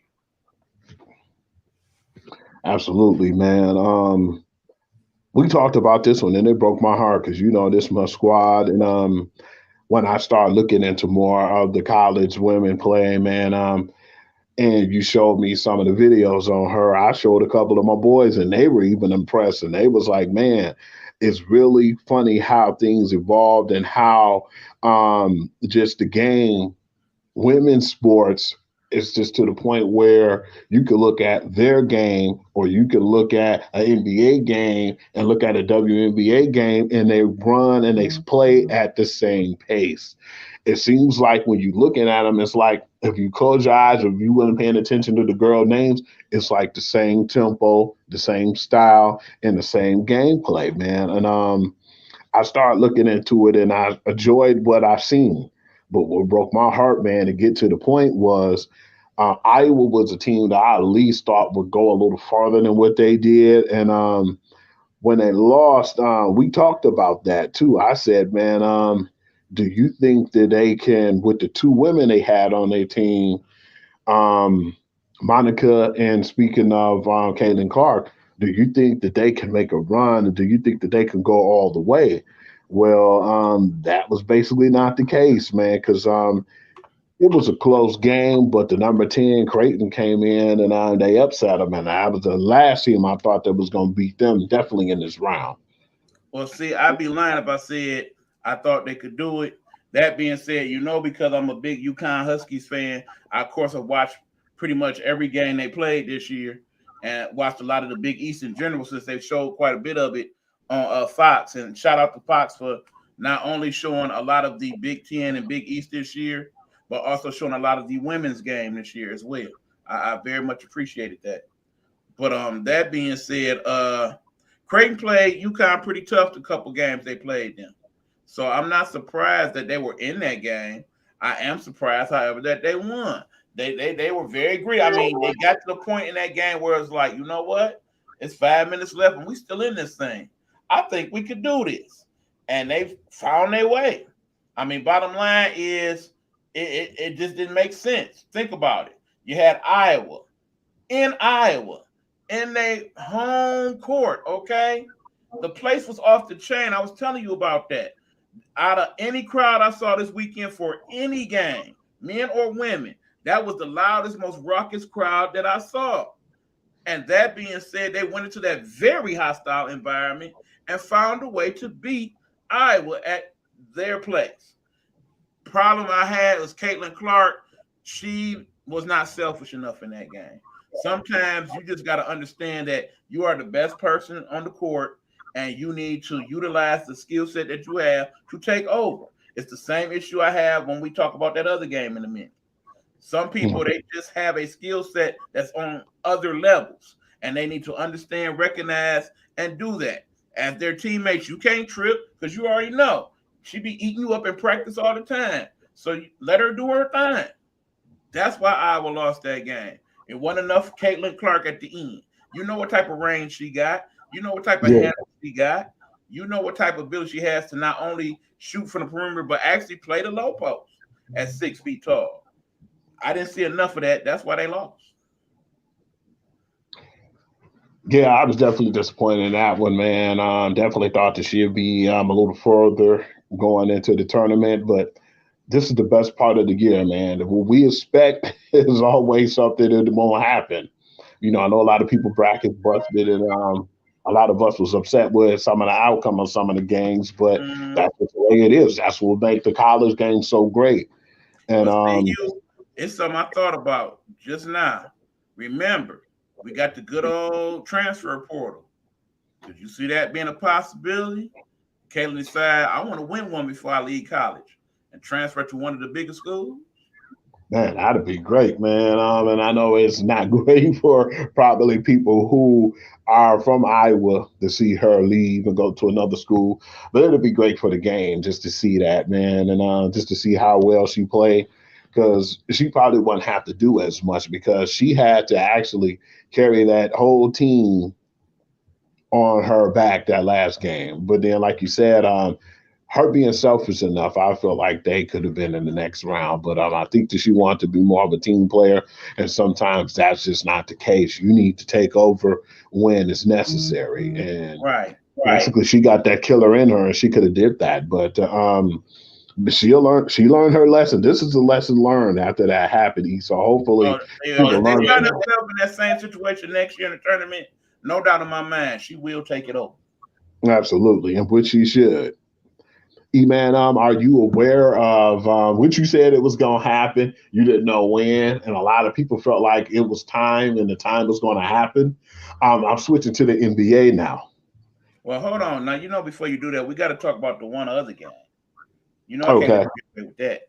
Absolutely, man. We talked about this one, and it broke my heart because this my squad, and when I started looking into more of the college women playing, man, and you showed me some of the videos on her. I showed a couple of my boys, and they were even impressed. And they was like, "Man, it's really funny how things evolved and how just the game, women's sports, is just to the point where you could look at their game, or you could look at an NBA game and look at a WNBA game, and they run and they play at the same pace. It seems like when you're looking at them, it's like if you close your eyes, if you weren't paying attention to the girl names, it's like the same tempo, the same style, and the same gameplay, man. And I started looking into it, and I enjoyed what I've seen. But what broke my heart, man, to get to the point was Iowa was a team that I at least thought would go a little farther than what they did. And when they lost, we talked about that too. I said, man, do you think that they can, with the two women they had on their team, um, Monica, and speaking of Caitlin Clark, do you think that they can make a run? Do you think that they can go all the way? Well, that was basically not the case, man, because it was a close game, but the number 10, Creighton, came in and they upset them. And I was the last team I thought that was going to beat them, definitely in this round. Well, see, I'd be lying if I said I thought they could do it. That being said, because I'm a big UConn Huskies fan, I, of course, have watched pretty much every game they played this year and watched a lot of the Big East in general since they showed quite a bit of it on Fox. And shout out to Fox for not only showing a lot of the Big Ten and Big East this year, but also showing a lot of the women's game this year as well. I very much appreciated that. But that being said, Creighton played UConn pretty tough the couple games they played them. So I'm not surprised that they were in that game. I am surprised, however, that they won. They were very greedy. I mean, they got to the point in that game where it's like, you know what? It's 5 minutes left and we still in this thing. I think we could do this. And they found their way. I mean, bottom line is it just didn't make sense. Think about it. You had Iowa in their home court, okay? The place was off the chain. I was telling you about that. Out of any crowd I saw this weekend for any game, men or women, that was the loudest, most raucous crowd that I saw. And that being said, they went into that very hostile environment and found a way to beat Iowa at their place. Problem I had was Caitlin Clark. She was not selfish enough in that game. Sometimes you just got to understand that you are the best person on the court and you need to utilize the skill set that you have to take over. It's the same issue I have when we talk about that other game in a minute. Some people, they just have a skill set that's on other levels, and they need to understand, recognize, and do that. As their teammates, you can't trip because you already know she be eating you up in practice all the time. So let her do her thing. That's why Iowa lost that game. It wasn't enough Caitlin Clark at the end. You know what type of range she got. You know what type of Yeah. handle she got. You know what type of ability she has to not only shoot from the perimeter, but actually play the low post at 6 feet tall. I didn't see enough of that. That's why they lost. Yeah, I was definitely disappointed in that one, man. Definitely thought that she'd be a little further going into the tournament, but this is the best part of the year, man. What we expect is always something that won't happen. I know a lot of people bracket busted, and a lot of us was upset with some of the outcome of some of the games, but Mm-hmm. that's just the way it is. That's what make the college game so great. And But see, it's something I thought about just now. Remember, we got the good old transfer portal. Did you see that being a possibility? Caitlin decided, I want to win one before I leave college and transfer to one of the bigger schools. man, that'd be great, man. And I know it's not great for probably people who are from Iowa to see her leave and go to another school, but it'd be great for the game just to see that, man, and just to see how well she played. Because she probably wouldn't have to do as much because she had to actually carry that whole team on her back that last game. But then, like you said, her being selfish enough, I feel like they could have been in the next round. But I think that she wanted to be more of a team player, and sometimes that's just not the case. You need to take over when it's necessary, and Right. basically, she got that killer in her, and she could have did that. But But she learned her lesson. This is a lesson learned after that happened. E. So hopefully If people they learn find from that. themselves in that same situation next year in the tournament, no doubt in my mind, she will take it over. Absolutely, and which she should. E-Man, are you aware of what you said it was going to happen? You didn't know when, and a lot of people felt like it was time and the time was going to happen. I'm switching to the NBA now. Well, hold on. Now, before you do that, we got to talk about the one other game. I can't let Okay. you get away with that.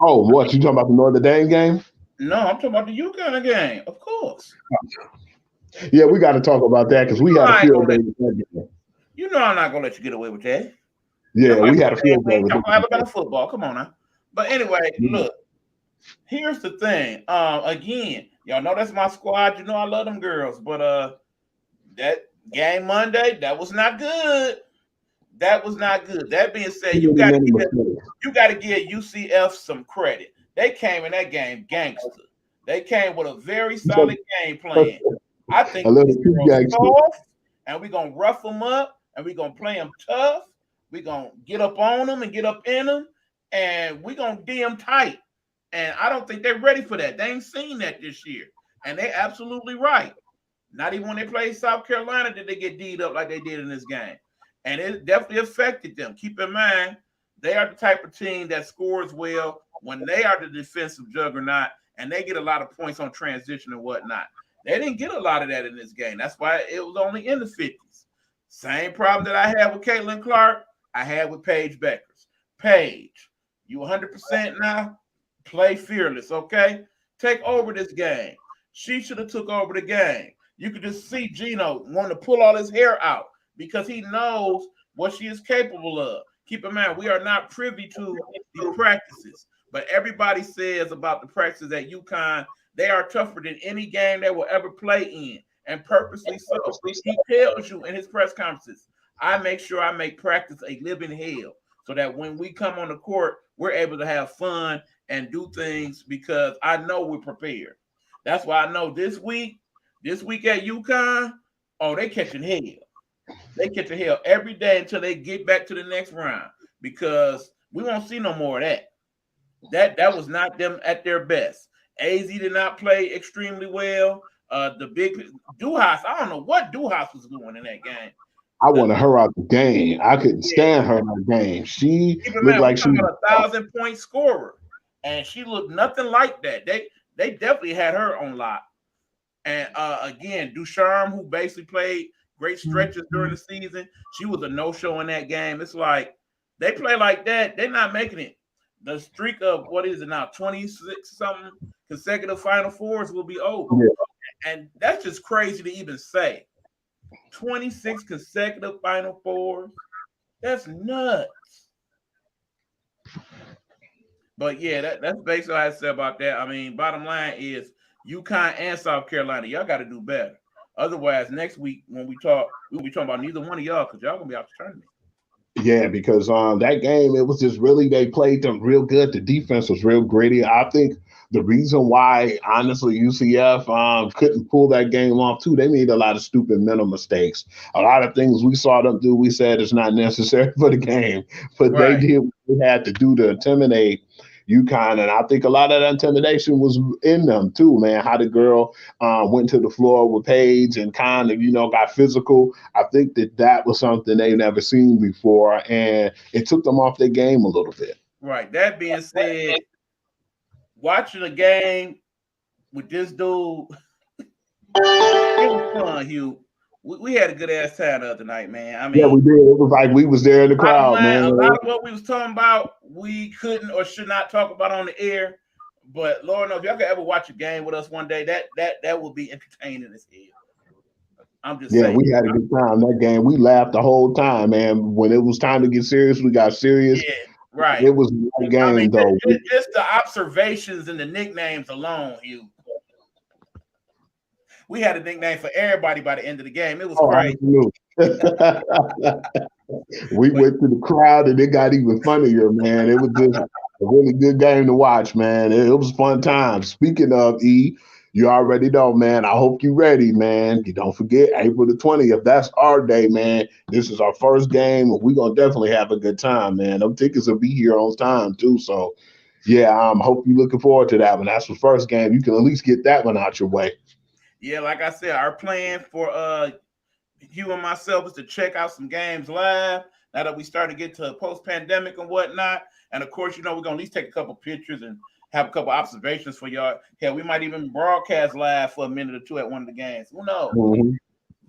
Oh, what you talking about the Notre Dame game? No, I'm talking about the UConn game, of course. Yeah, we got to talk about that because we had a I ain't field gonna day let with that game. I'm not gonna let you get away with that. Yeah, Nobody we had a saying field we day ain't with talking about that. Alabama football. Come on now. But anyway, look, here's the thing. Again, y'all know that's my squad. You know I love them girls, but that game Monday, that was not good. That was not good. That being said, you got to give UCF some credit. They came in that game gangster. They came with a very solid game plan. I think these girls soft, and we're gonna rough them up, and we're gonna play them tough. We're gonna get up on them and get up in them, and we're gonna D them tight. And I don't think they're ready for that. They ain't seen that this year, and they're absolutely right. Not even when they played South Carolina did they get D'd up like they did in this game. And it definitely affected them. Keep in mind, they are the type of team that scores well when they are the defensive juggernaut and they get a lot of points on transition and whatnot. They didn't get a lot of that in this game. That's why it was only in the 50s. Same problem that I had with Caitlin Clark, I had with Paige Beckers. Paige, you 100% now? Play fearless, okay? Take over this game. She should have took over the game. You could just see Gino wanting to pull all his hair out because he knows what she is capable of. Keep in mind, we are not privy to the practices, but everybody says about the practices at UConn, they are tougher than any game they will ever play in, and purposely so. He tells you in his press conferences, I make sure I make practice a living hell so that when we come on the court, we're able to have fun and do things because I know we're prepared. That's why I know this week at UConn, oh, they catching hell. They catching hell every day until they get back to the next round because we won't see no more of that. That was not them at their best. AZ did not play extremely well. The big Duhas, I don't know what Duhas was doing in that game. I wanted her out the game. I couldn't stand her in the game. She looked like she was a 1,000-point scorer, and she looked nothing like that. They definitely had her on lock. And again, Ducharme, who basically played great stretches during the season, she was a no-show in that game. It's like they play like that, they're not making it. The streak of what is it now, 26 something consecutive Final Fours will be over. Yeah. And that's just crazy to even say. 26 consecutive Final Fours. That's nuts. But yeah, that's basically what I said about that. I mean, bottom line is UConn and South Carolina, y'all got to do better. Otherwise, next week when we talk, we'll be talking about neither one of y'all because y'all gonna be out the tournament. Yeah, because that game, it was just really, they played them real good. The defense was real gritty. I think the reason why, honestly, UCF couldn't pull that game off, too, they made a lot of stupid mental mistakes. A lot of things we saw them do, we said it's not necessary for the game, but they did what they had to do to intimidate UConn, and I think a lot of that intimidation was in them too, man. How the girl went to the floor with Paige and kind of, got physical. I think that was something they've never seen before, and it took them off their game a little bit. Right. That being said, watching a game with this dude, it was fun, Hugh. We had a good ass time the other night, man. I mean, yeah, we did. It was like we was there in the crowd, man. A lot of what we was talking about, we couldn't or should not talk about on the air. But Lord knows, if y'all could ever watch a game with us one day, that will be entertaining as hell. I'm just saying. We had a good time that game. We laughed the whole time, man. When it was time to get serious, we got serious. Yeah, right. It was a good game, though. Just the observations and the nicknames alone, Hugh. We had a nickname for everybody by the end of the game. It was crazy. We went to the crowd and it got even funnier, man. It was just a really good game to watch, man. It was fun time. Speaking of E, You already know, man. I hope you're ready, man. You don't forget April the 20th. That's our day, man. This is our first game. We're gonna definitely have a good time, man. Them tickets will be here on time too. So yeah, hope you're looking forward to that one. That's the first game. You can at least get that one out your way. Yeah, like I said, our plan for you and myself is to check out some games live. Now that we start to get to post pandemic and whatnot, and of course, we're gonna at least take a couple pictures and have a couple observations for y'all. Hell, we might even broadcast live for a minute or two at one of the games. Who knows? Mm-hmm.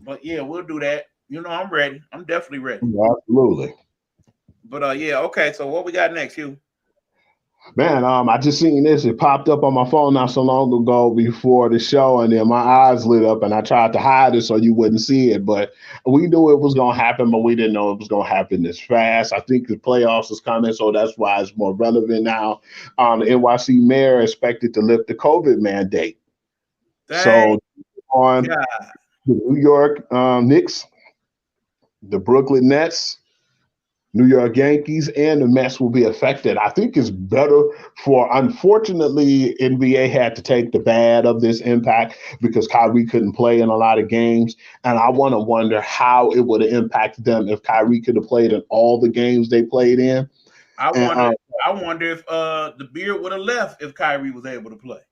But yeah, we'll do that. I'm ready. I'm definitely ready. Absolutely. But yeah, okay. So what we got next, Hugh? Man, I just seen this. It popped up on my phone not so long ago before the show, and then my eyes lit up, and I tried to hide it so you wouldn't see it. But we knew it was gonna happen, but we didn't know it was gonna happen this fast. I think the playoffs is coming, so that's why it's more relevant now. The NYC mayor expected to lift the COVID mandate. Thank So on God. the New York Knicks, the Brooklyn Nets, New York Yankees, and the Mets will be affected. I think it's better for, unfortunately, NBA had to take the bad of this impact because Kyrie couldn't play in a lot of games. And I want to wonder how it would have impacted them if Kyrie could have played in all the games they played in. I And wonder. I wonder if the beard would have left if Kyrie was able to play.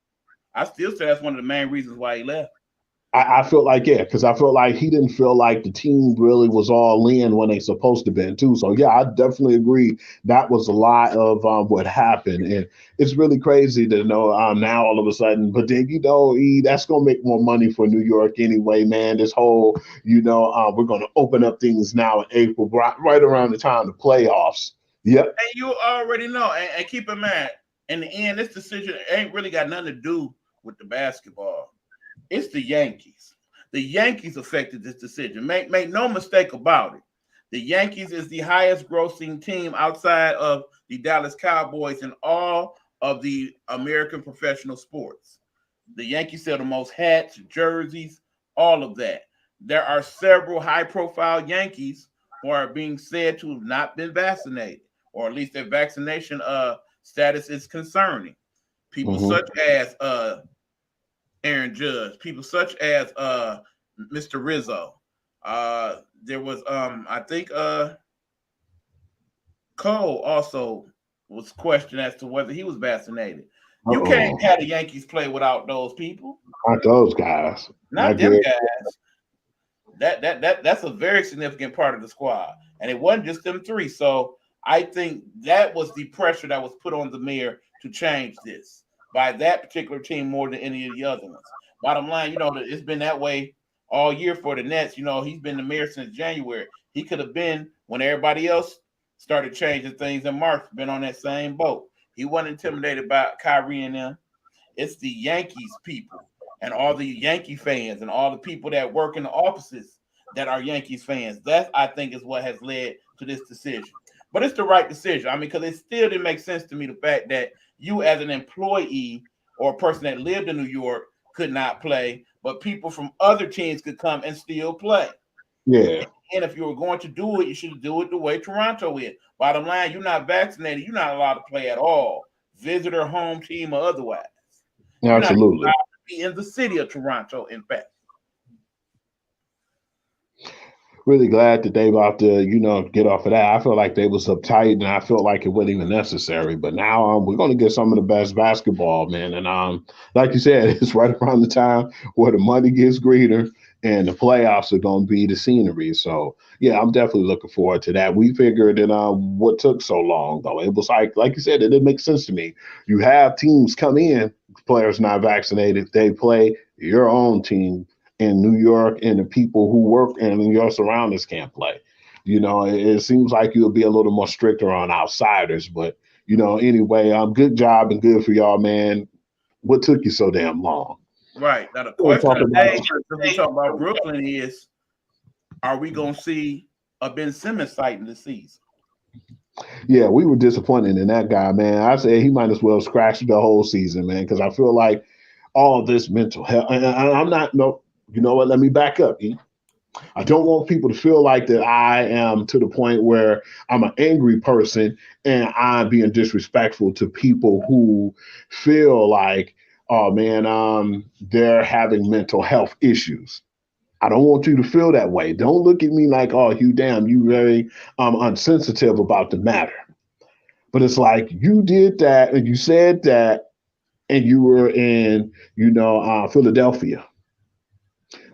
I still say that's one of the main reasons why he left. I feel like, yeah, because I feel like he didn't feel like the team really was all in when they supposed to be too. So yeah, I definitely agree. That was a lot of what happened, and it's really crazy to know now all of a sudden. But then that's gonna make more money for New York anyway, man. This whole we're gonna open up things now in April, right around the time of the playoffs. Yep. And you already know, and keep in mind, in the end, this decision ain't really got nothing to do with the basketball. It's the Yankees. The Yankees affected this decision. Make no mistake about it. The Yankees is the highest grossing team outside of the Dallas Cowboys in all of the American professional sports. The Yankees sell the most hats, jerseys, all of that. There are several high profile Yankees who are being said to have not been vaccinated, or at least their vaccination status is concerning. People Mm-hmm. such as Aaron Judge, people such as Mr. Rizzo. There was I think Cole also was questioned as to whether he was vaccinated. You can't Uh-oh. have the Yankees play without those people. Not those guys. Not Not them good. guys. That's a very significant part of the squad. And it wasn't just them three. So I think that was the pressure that was put on the mayor to change this by that particular team more than any of the other ones. Bottom line, it's been that way all year for the Nets. He's been the mayor since January. He could have been when everybody else started changing things in March, been on that same boat. He wasn't intimidated by Kyrie and them. It's the Yankees people and all the Yankee fans and all the people that work in the offices that are Yankees fans. That, I think, is what has led to this decision. But it's the right decision. I mean, because it still didn't make sense to me the fact that you, as an employee or a person that lived in New York, could not play, but people from other teams could come and still play. Yeah. And if you were going to do it, you should do it the way Toronto is. Bottom line, you're not vaccinated, you're not allowed to play at all, visitor, home team, or otherwise. You're not Absolutely. allowed to be in the city of Toronto, in fact. Really glad that they about to, get off of that. I feel like they was uptight, and I felt like it wasn't even necessary. But now we're going to get some of the best basketball, man. And like you said, it's right around the time where the money gets greener and the playoffs are going to be the scenery. So yeah, I'm definitely looking forward to that. We figured that what took so long though, it was like you said, it didn't make sense to me. You have teams come in, players not vaccinated, they play your own team in New York, and the people who work in your surroundings can't play. It seems like you'll be a little more stricter on outsiders, but anyway, good job and good for y'all, man. What took you so damn long? Right. Now, the We'll question talk of the about day, since we talk about Brooklyn, is are we going to see a Ben Simmons sighting this season? Yeah, we were disappointed in that guy, man. I said he might as well scratch the whole season, man, because I feel like all this mental health. And I'm not, no, you know what? Let me back up. I don't want people to feel like that I am to the point where I'm an angry person and I'm being disrespectful to people who feel like oh man, they're having mental health issues. I don't want you to feel that way. Don't look at me like, oh, you damn, you very unsensitive about the matter. But it's like you did that and you said that, and you were in, Philadelphia.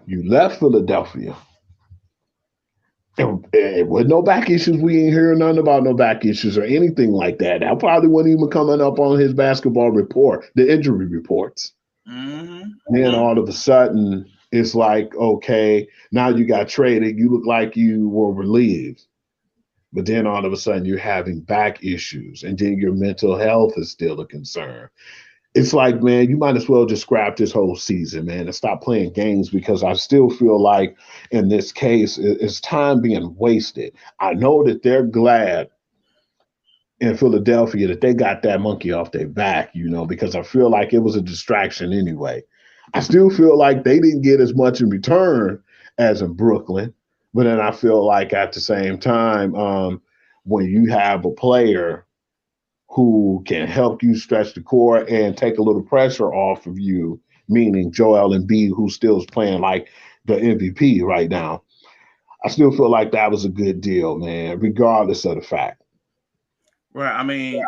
You left Philadelphia. And with no back issues, we ain't hearing nothing about no back issues or anything like that. That probably wasn't even coming up on his basketball report, the injury reports. Mm-hmm. Then all of a sudden, it's like, okay, now you got traded. You look like you were relieved. But then all of a sudden, you're having back issues. And then your mental health is still a concern. It's like, man, you might as well just scrap this whole season, man, and stop playing games because I still feel like in this case, it's time being wasted. I know that they're glad in Philadelphia that they got that monkey off their back, because I feel like it was a distraction anyway. I still feel like they didn't get as much in return as in Brooklyn, but then I feel like at the same time, when you have a player who can help you stretch the core and take a little pressure off of you, meaning Joel Embiid, who still is playing like the MVP right now. I still feel like that was a good deal, man, regardless of the fact. Right. I mean,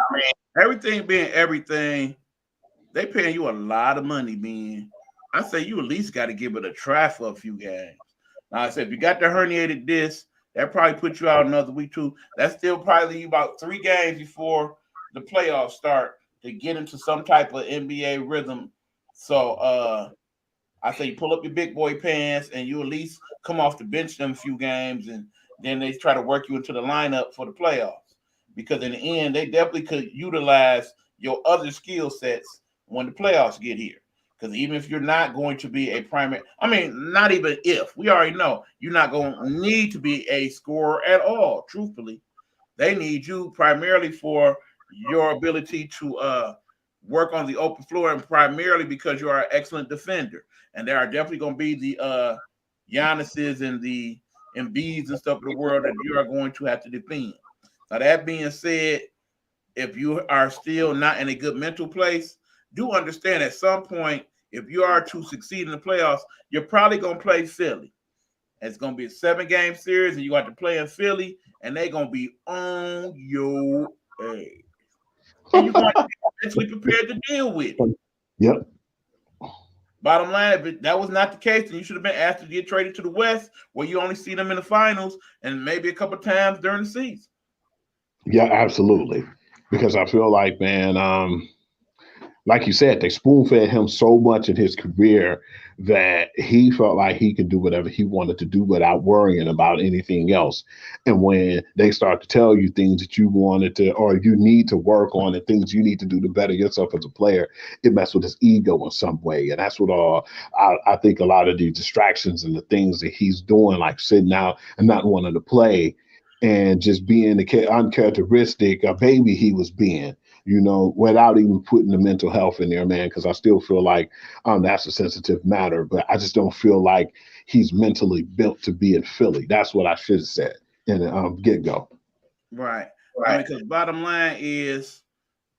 everything being everything, they paying you a lot of money, man. I say you at least got to give it a try for a few games. Now I said if you got the herniated disc, that probably put you out another week too. That's still probably about 3 games before the playoffs start to get into some type of NBA rhythm. So I say you pull up your big boy pants and you at least come off the bench them a few games, and then they try to work you into the lineup for the playoffs. Because in the end, they definitely could utilize your other skill sets when the playoffs get here. Because even if you're not going to be a primary, I mean, not even if, we already know you're not going to need to be a scorer at all, truthfully. They need you primarily for your ability to work on the open floor, and primarily because you are an excellent defender. And there are definitely going to be the Giannis's and the Embiids and stuff in the world that you are going to have to defend. Now, that being said, if you are still not in a good mental place, do understand at some point, if you are to succeed in the playoffs, you're probably going to play Philly. It's going to be a 7-game series, and you got to play in Philly, and they're going to be on your ass. And you're going to be mentally prepared to deal with it. Yep. Bottom line, if that was not the case, then you should have been asked to get traded to the West, where you only see them in the finals and maybe a couple times during the season. Yeah, absolutely. Because I feel like, man, like you said, they spoon fed him so much in his career that he felt like he could do whatever he wanted to do without worrying about anything else. And when they start to tell you things that you wanted to, or you need to work on, and things you need to do to better yourself as a player, it messes with his ego in some way. And that's what I think a lot of the distractions and the things that he's doing, like sitting out and not wanting to play and just being the uncharacteristic baby he was being, without even putting the mental health in there, man, because I still feel like that's a sensitive matter, but I just don't feel like he's mentally built to be in Philly. That's what I should have said in the get go. Right. I mean, because bottom line is,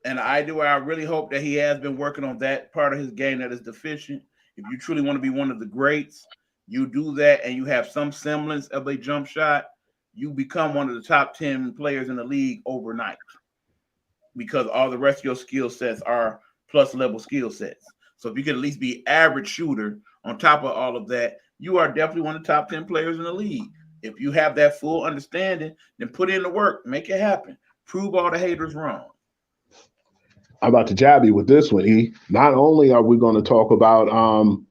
and I do, I really hope that he has been working on that part of his game that is deficient. If you truly want to be one of the greats, you do that and you have some semblance of a jump shot, you become one of the top 10 players in the league overnight, because all the rest of your skill sets are plus level skill sets. So if you can at least be average shooter on top of all of that, you are definitely one of the top 10 players in the league. If you have that full understanding, then put in the work, make it happen. Prove all the haters wrong. I'm about to jab you with this one, E. Not only are we going to talk about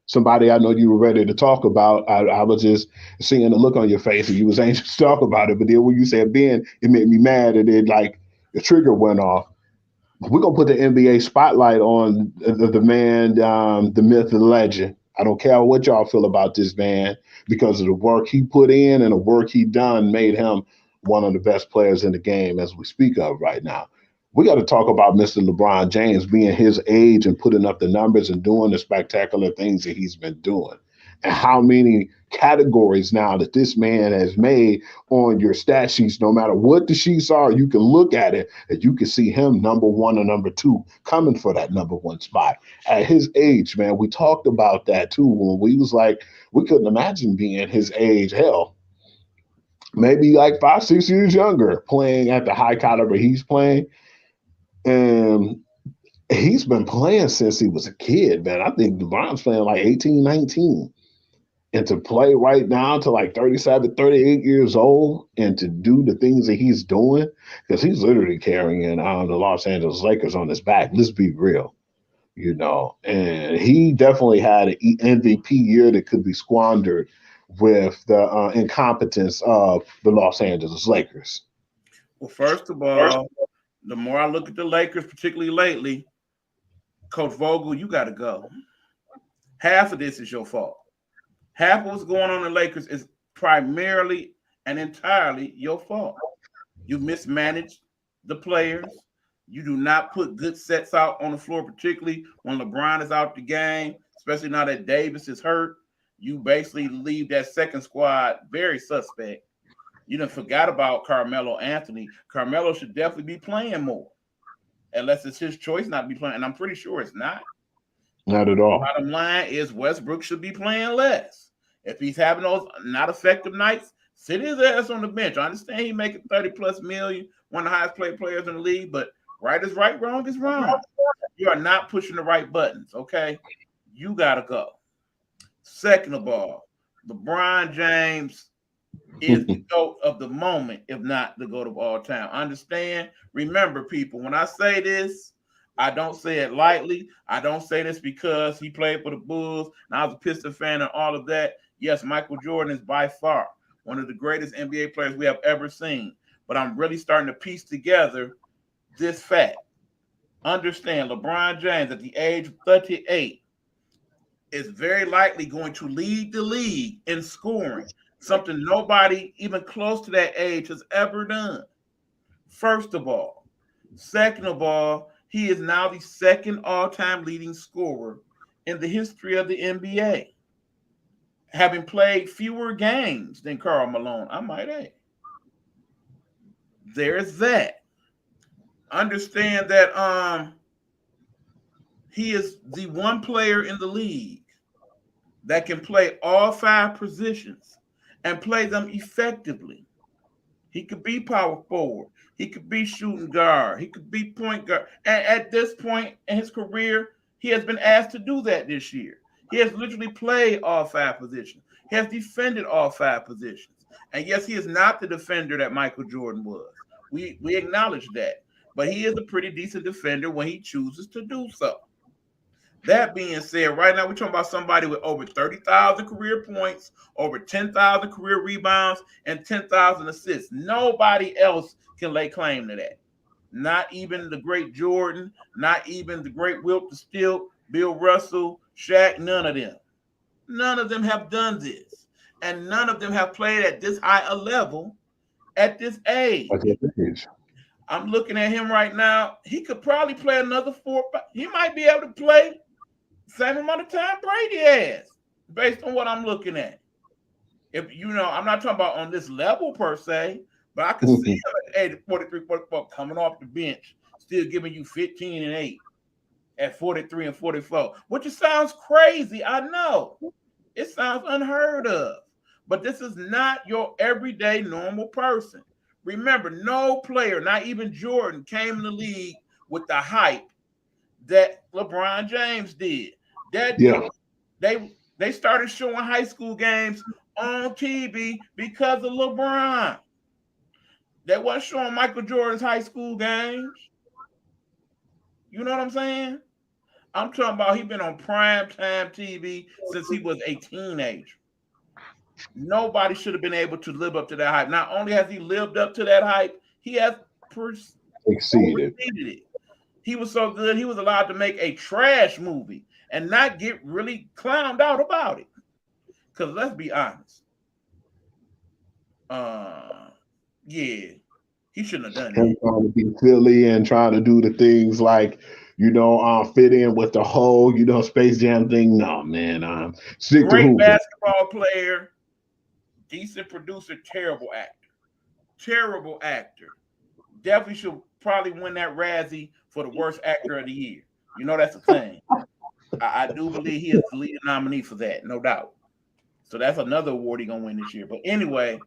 somebody I know you were ready to talk about, I was just seeing the look on your face and you was anxious to talk about it. But then when you said Ben, it made me mad, and then like the trigger went off. We're gonna put the NBA spotlight on the man, the myth, the legend. I don't care what y'all feel about this man, because of the work he put in and the work he done made him one of the best players in the game as we speak of right now. We got to talk about Mr. LeBron James being his age and putting up the numbers and doing the spectacular things that he's been doing, and how many categories now that this man has made on your stat sheets. No matter what the sheets are, you can look at it and you can see him number one or number two coming for that number one spot. At his age, man, we talked about that too when we was like, we couldn't imagine being his age. Hell, maybe like 5, 6 years younger, playing at the high caliber he's playing. And he's been playing since he was a kid, man. I think LeBron's playing like 18, 19. And to play right now to like 37, 38 years old and to do the things that he's doing, because he's literally carrying the Los Angeles Lakers on his back. Let's be real, And he definitely had an MVP year that could be squandered with the incompetence of the Los Angeles Lakers. Well, first of all, the more I look at the Lakers, particularly lately, Coach Vogel, you got to go. Half of this is your fault. Half of what's going on in the Lakers is primarily and entirely your fault. You mismanaged the players. You do not put good sets out on the floor, particularly when LeBron is out the game, especially now that Davis is hurt. You basically leave that second squad very suspect. You done forgot about Carmelo Anthony. Carmelo should definitely be playing more, unless it's his choice not to be playing. And I'm pretty sure it's not. Not at all. Bottom line is Westbrook should be playing less. If he's having those not effective nights, sit his ass on the bench. I understand he making 30 plus million, one of the highest paid players in the league, but right is right, wrong is wrong. You are not pushing the right buttons, okay? You got to go. Second of all, LeBron James is the GOAT of the moment, if not the GOAT of all time. Understand? Remember, people, when I say this, I don't say it lightly. I don't say this because he played for the Bulls and I was a Piston fan and all of that. Yes, Michael Jordan is by far one of the greatest NBA players we have ever seen. But I'm really starting to piece together this fact. Understand, LeBron James at the age of 38 is very likely going to lead the league in scoring, something nobody even close to that age has ever done. First of all. Second of all, he is now the second all-time leading scorer in the history of the NBA, having played fewer games than Karl Malone, I might add. There's that. Understand that he is the one player in the league that can play all 5 positions and play them effectively. He could be power forward. He could be shooting guard. He could be point guard. And at this point in his career, he has been asked to do that this year. He has literally played all 5 positions. He has defended all 5 positions. And yes, he is not the defender that Michael Jordan was. We acknowledge that. But he is a pretty decent defender when he chooses to do so. That being said, right now we're talking about somebody with over 30,000 career points, over 10,000 career rebounds, and 10,000 assists. Nobody else can lay claim to that. Not even the great Jordan, not even the great Wilt the Stilt, Bill Russell, Shaq, none of them. None of them have done this. And none of them have played at this high a level at this age. I'm looking at him right now. He could probably play another 4. He might be able to play same amount of time Brady has, based on what I'm looking at. If I'm not talking about on this level per se, but I can see him at 80, 43, 44 coming off the bench, still giving you 15 and 8 at 43 and 44, which sounds crazy. I know it sounds unheard of, but this is not your everyday normal person. Remember, no player, not even Jordan, came in the league with the hype that LeBron James did. They started showing high school games on TV because of LeBron. They wasn't showing Michael Jordan's high school games. You know what I'm saying? I'm talking about he's been on primetime TV since he was a teenager. Nobody should have been able to live up to that hype. Not only has he lived up to that hype, he has exceeded it. He was so good, he was allowed to make a trash movie and not get really clowned out about it. Because let's be honest. Yeah, he shouldn't have done that. Him trying to be Philly and trying to do the things like, fit in with the whole, Space Jam thing. No, man. Great basketball player. decent producer, terrible actor. Terrible actor. Definitely should probably win that Razzie for the worst actor of the year. You know that's a thing. I do believe he is the leading nominee for that, no doubt. So that's another award he's gonna win this year. But anyway,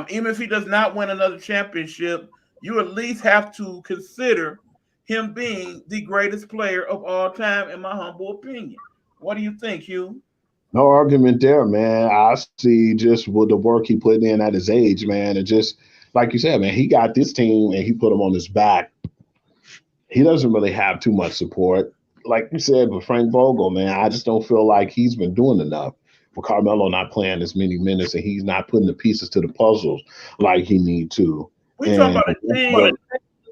even if he does not win another championship, you at least have to consider him being the greatest player of all time, in my humble opinion. What do you think, Hugh? No argument there, man. I see just with the work he put in at his age, man, and just like you said, man, he got this team and he put them on his back. He doesn't really have too much support. Like you said, with Frank Vogel, man, I just don't feel like he's been doing enough. With Carmelo not playing as many minutes and he's not putting the pieces to the puzzles like he need to. We talking And about a team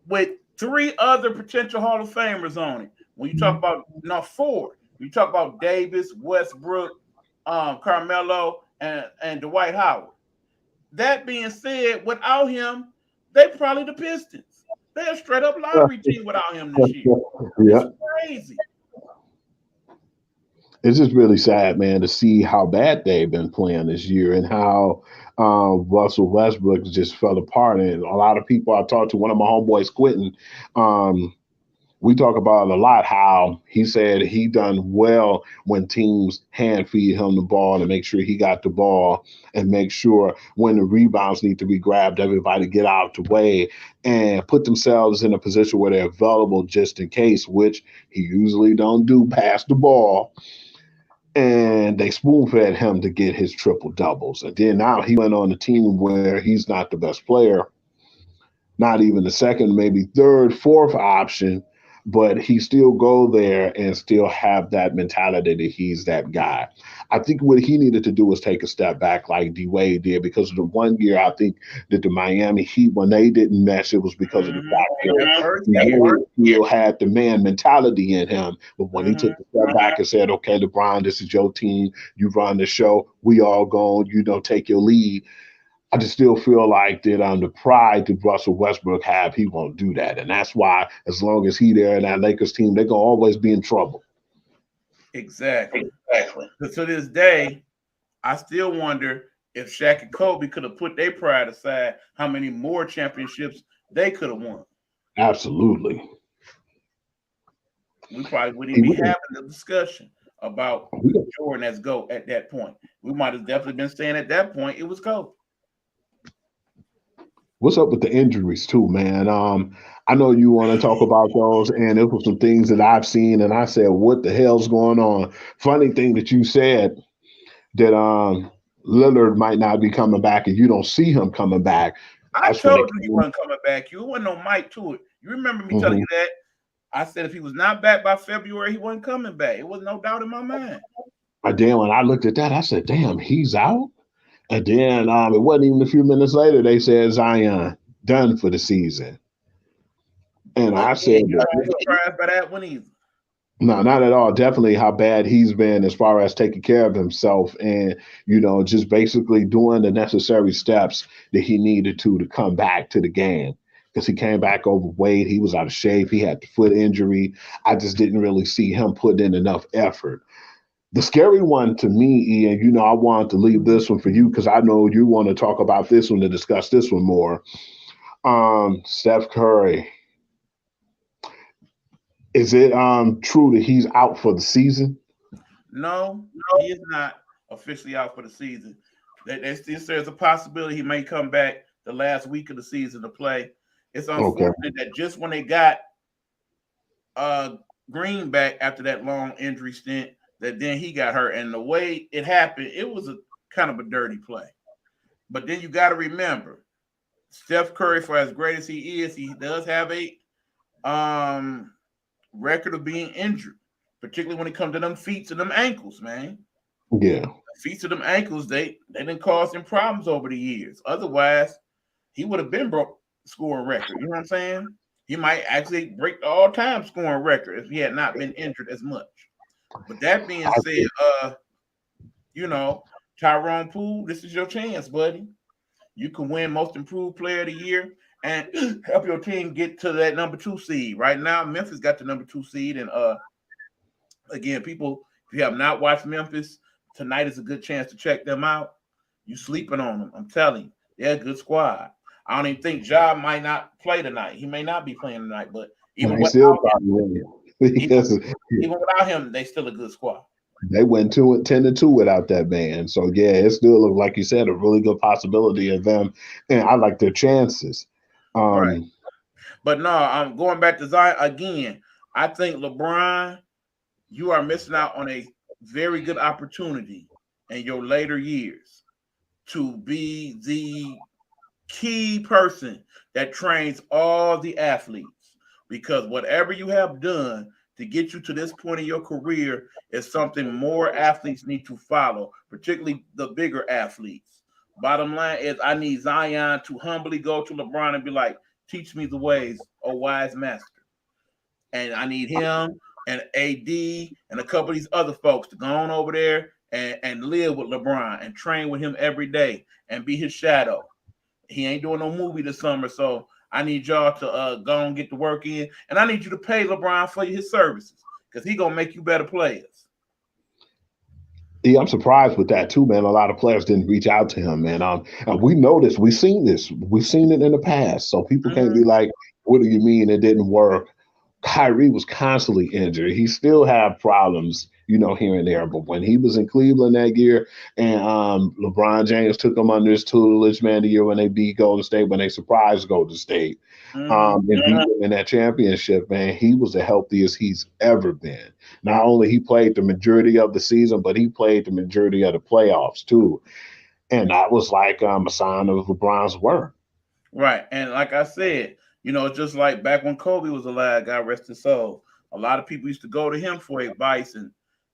with three other potential Hall of Famers on it. When you talk about four, you talk about Davis, Westbrook, Carmelo, and Dwight Howard. That being said, without him, they probably the Pistons. They're a straight up lottery team without him this year. yeah, It's crazy. it's just really sad, man, to see how bad they've been playing this year and how Russell Westbrook just fell apart. And a lot of people I talked to, one of my homeboys, Quentin, um, we talk about it a lot how he said he done well when teams hand feed him the ball to make sure he got the ball and make sure when the rebounds need to be grabbed, everybody get out the way and put themselves in a position where they're available just in case, which he usually don't do, pass the ball. And they spoon fed him to get his triple doubles. And then now he went on a team where he's not the best player, not even the second, maybe third, fourth option, but he still go there and still have that mentality that he's that guy. I think what he needed to do was take a step back like D Wade did because of the one year I think that the Miami Heat, when they didn't mesh, it was because of the fact That that first D year. Wade still had the man mentality in him. But when he Mm-hmm. took a step back and said, okay, LeBron, this is your team, you run the show, we all going, take your lead. I just still feel like that the pride that Russell Westbrook have, he won't do that. And that's why as long as he there in that Lakers team, they're gonna always be in trouble. Exactly. But to this day, I still wonder if Shaq and Kobe could have put their pride aside, how many more championships they could have won. Absolutely. We probably wouldn't Hey, even be having the discussion about we, Jordan as GOAT at that point. We might have definitely been saying at that point it was Kobe. what's up with the injuries too, man? I know you want to talk about those, and it was some things that I've seen, and I said, "What the hell's going on?" Funny thing that you said that Lillard might not be coming back, and you don't see him coming back. I That's when they told you he wasn't coming back. You wasn't no Mike to it. You remember me telling Mhm. you that? I said if he was not back by February, he wasn't coming back. It was no doubt in my mind. Then when I looked at that, I said, "Damn, he's out." And then it wasn't even a few minutes later they said Zion done for the season. And But I yeah, said, you shouldn't be surprised by that one either. no, not at all. Definitely how bad he's been as far as taking care of himself and, just basically doing the necessary steps that he needed to come back to the game. Because he came back overweight. He was out of shape. He had the foot injury. I just didn't really see him put in enough effort. The scary one to me, Ian, I wanted to leave this one for you because I know you want to talk about this one to discuss this one more. Steph Curry. Is it true that he's out for the season? No, he is not officially out for the season. There's a possibility he may come back the last week of the season to play. It's Okay. unfortunate that just when they got uh, Green back after that long injury stint, that then he got hurt. And the way it happened, it was a kind of a dirty play. But then you got to remember, Steph Curry, for as great as he is, he does have a um, record of being injured, particularly when it comes to them feet and them ankles, man. Yeah. Feet to them ankles, they didn't cause him problems over the years. Otherwise, he would have been broke scoring record. You know what I'm saying? He might actually break the all-time scoring record if he had not been injured as much. But that being said, you know, Tyrone Poole, this is your chance, buddy. You can win Most Improved Player of the Year and help your team get to that number 2 seed. Right now, Memphis got the number 2 seed, and again, people, if you have not watched Memphis, tonight is a good chance to check them out. You sleeping on them. I'm telling you, they're a good squad. I don't even think Ja might not play tonight. He may not be playing tonight, but And even they still without him, probably win even, because even without him, they still a good squad. they went 10-2 without that man. So yeah, it still looked like you said a really good possibility of them, and I like their chances. Right. Um, But no, I'm going back to Zion again. I think LeBron, you are missing out on a very good opportunity in your later years to be the key person that trains all the athletes, because whatever you have done to get you to this point in your career is something more athletes need to follow, particularly the bigger athletes. Bottom line is, I need Zion to humbly go to LeBron and be like, teach me the ways, oh wise master. And I need him and AD and a couple of these other folks to go on over there and live with LeBron and train with him every day and be his shadow. He ain't doing no movie this summer, so I need y'all to go and get the work in, and I need you to pay LeBron for his services because he gonna make you better players. yeah, I'm surprised with that too, man. A lot of players didn't reach out to him, man. And we know this. We've seen it in the past. So people can't be Mm-hmm. like, "What do you mean it didn't work?" Kyrie was constantly injured. He still had problems, here and there. But when he was in Cleveland that year, and LeBron James took him under his tutelage, man, the year when they beat Golden State, when they surprised Golden State, Mm-hmm. and beat them in that championship, man, he was the healthiest he's ever been. Not only he played the majority of the season, but he played the majority of the playoffs too, and that was like a sign of LeBron's work. Right. And like I said, it's just like back when Kobe was alive, God rest his soul. A lot of people used to go to him for advice and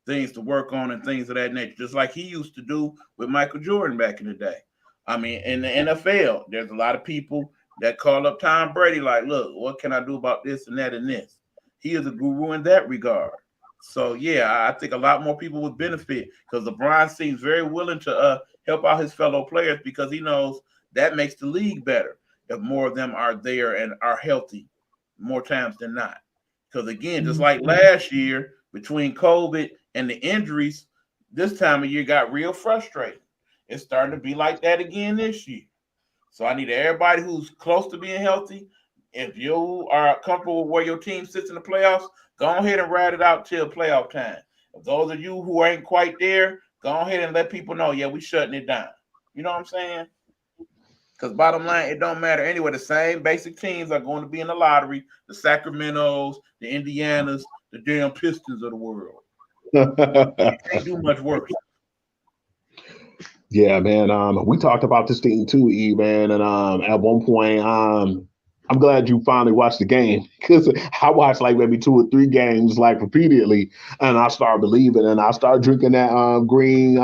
things to work on and things of that nature, just like he used to do with Michael Jordan back in the day. I mean, in the NFL, there's a lot of people that call up Tom Brady, like, look, what can I do about this and that and this? He is a guru in that regard. So yeah, I think a lot more people would benefit because LeBron seems very willing to help out his fellow players because he knows that makes the league better if more of them are there and are healthy more times than not. Because again, just like last year, between COVID and the injuries, this time of year got real frustrating. It's starting to be like that again this year. So I need everybody who's close to being healthy. If you are comfortable with where your team sits in the playoffs, go ahead and ride it out till playoff time. If those of you who ain't quite there, go ahead and let people know, yeah, we shutting it down. You know what I'm saying? Because bottom line, it don't matter anyway. The same basic teams are going to be in the lottery: the Sacramento's, the Indianas, the damn Pistons of the world. You can't do much worse. Yeah, man. We talked about this thing too, E man, and at one point, I'm glad you finally watched the game because I watched like maybe two or three games like repeatedly, and I started believing, and I started drinking that green,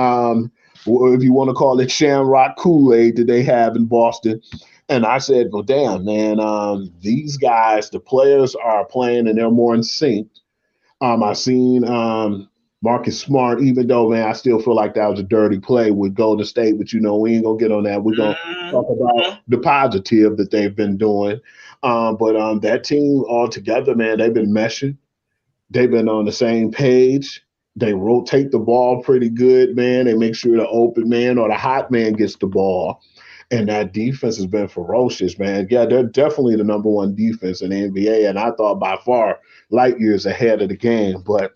if you want to call it Shamrock Kool Aid that they have in Boston. And I said, well, damn, man, these guys, the players are playing and they're more in sync. I seen Marcus Smart, even though, man, I still feel like that was a dirty play with Golden State, but we ain't gonna get on that. We're gonna Mm-hmm. talk about the positive that they've been doing. But that team all together, man, they've been meshing. They've been on the same page. They rotate the ball pretty good, man. They make sure the open man or the hot man gets the ball. And that defense has been ferocious, man. Yeah, they're definitely the number one defense in the NBA. And I thought by far light years ahead of the game. But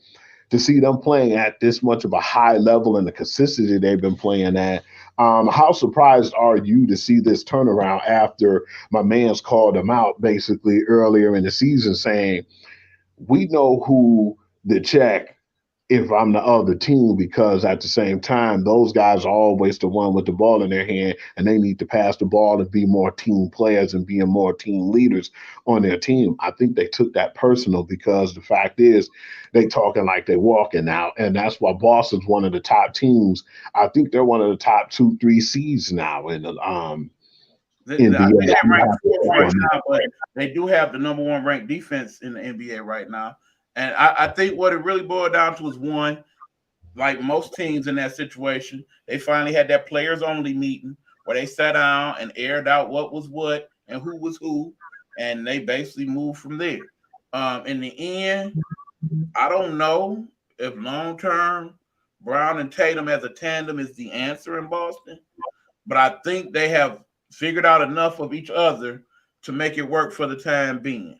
to see them playing at this much of a high level and the consistency they've been playing at, how surprised are you to see this turnaround after my man's called them out basically earlier in the season saying, we know who the check if I'm the other team, because at the same time, those guys are always the one with the ball in their hand, and they need to pass the ball and be more team players and being more team leaders on their team. I think they took that personal because the fact is they talking like they walking now, and that's why Boston's one of the top teams. I think they're one of the top 2, 3 seeds now in the I think NBA. they're I'm gonna ranked have to fourth check right on that. now, but they do have the number one ranked defense in the NBA right now. And I think what it really boiled down to is one, like most teams in that situation, they finally had that players only meeting where they sat down and aired out what was what and who was who, and they basically moved from there. In the end, I don't know if long term Brown and Tatum as a tandem is the answer in Boston, but I think they have figured out enough of each other to make it work for the time being.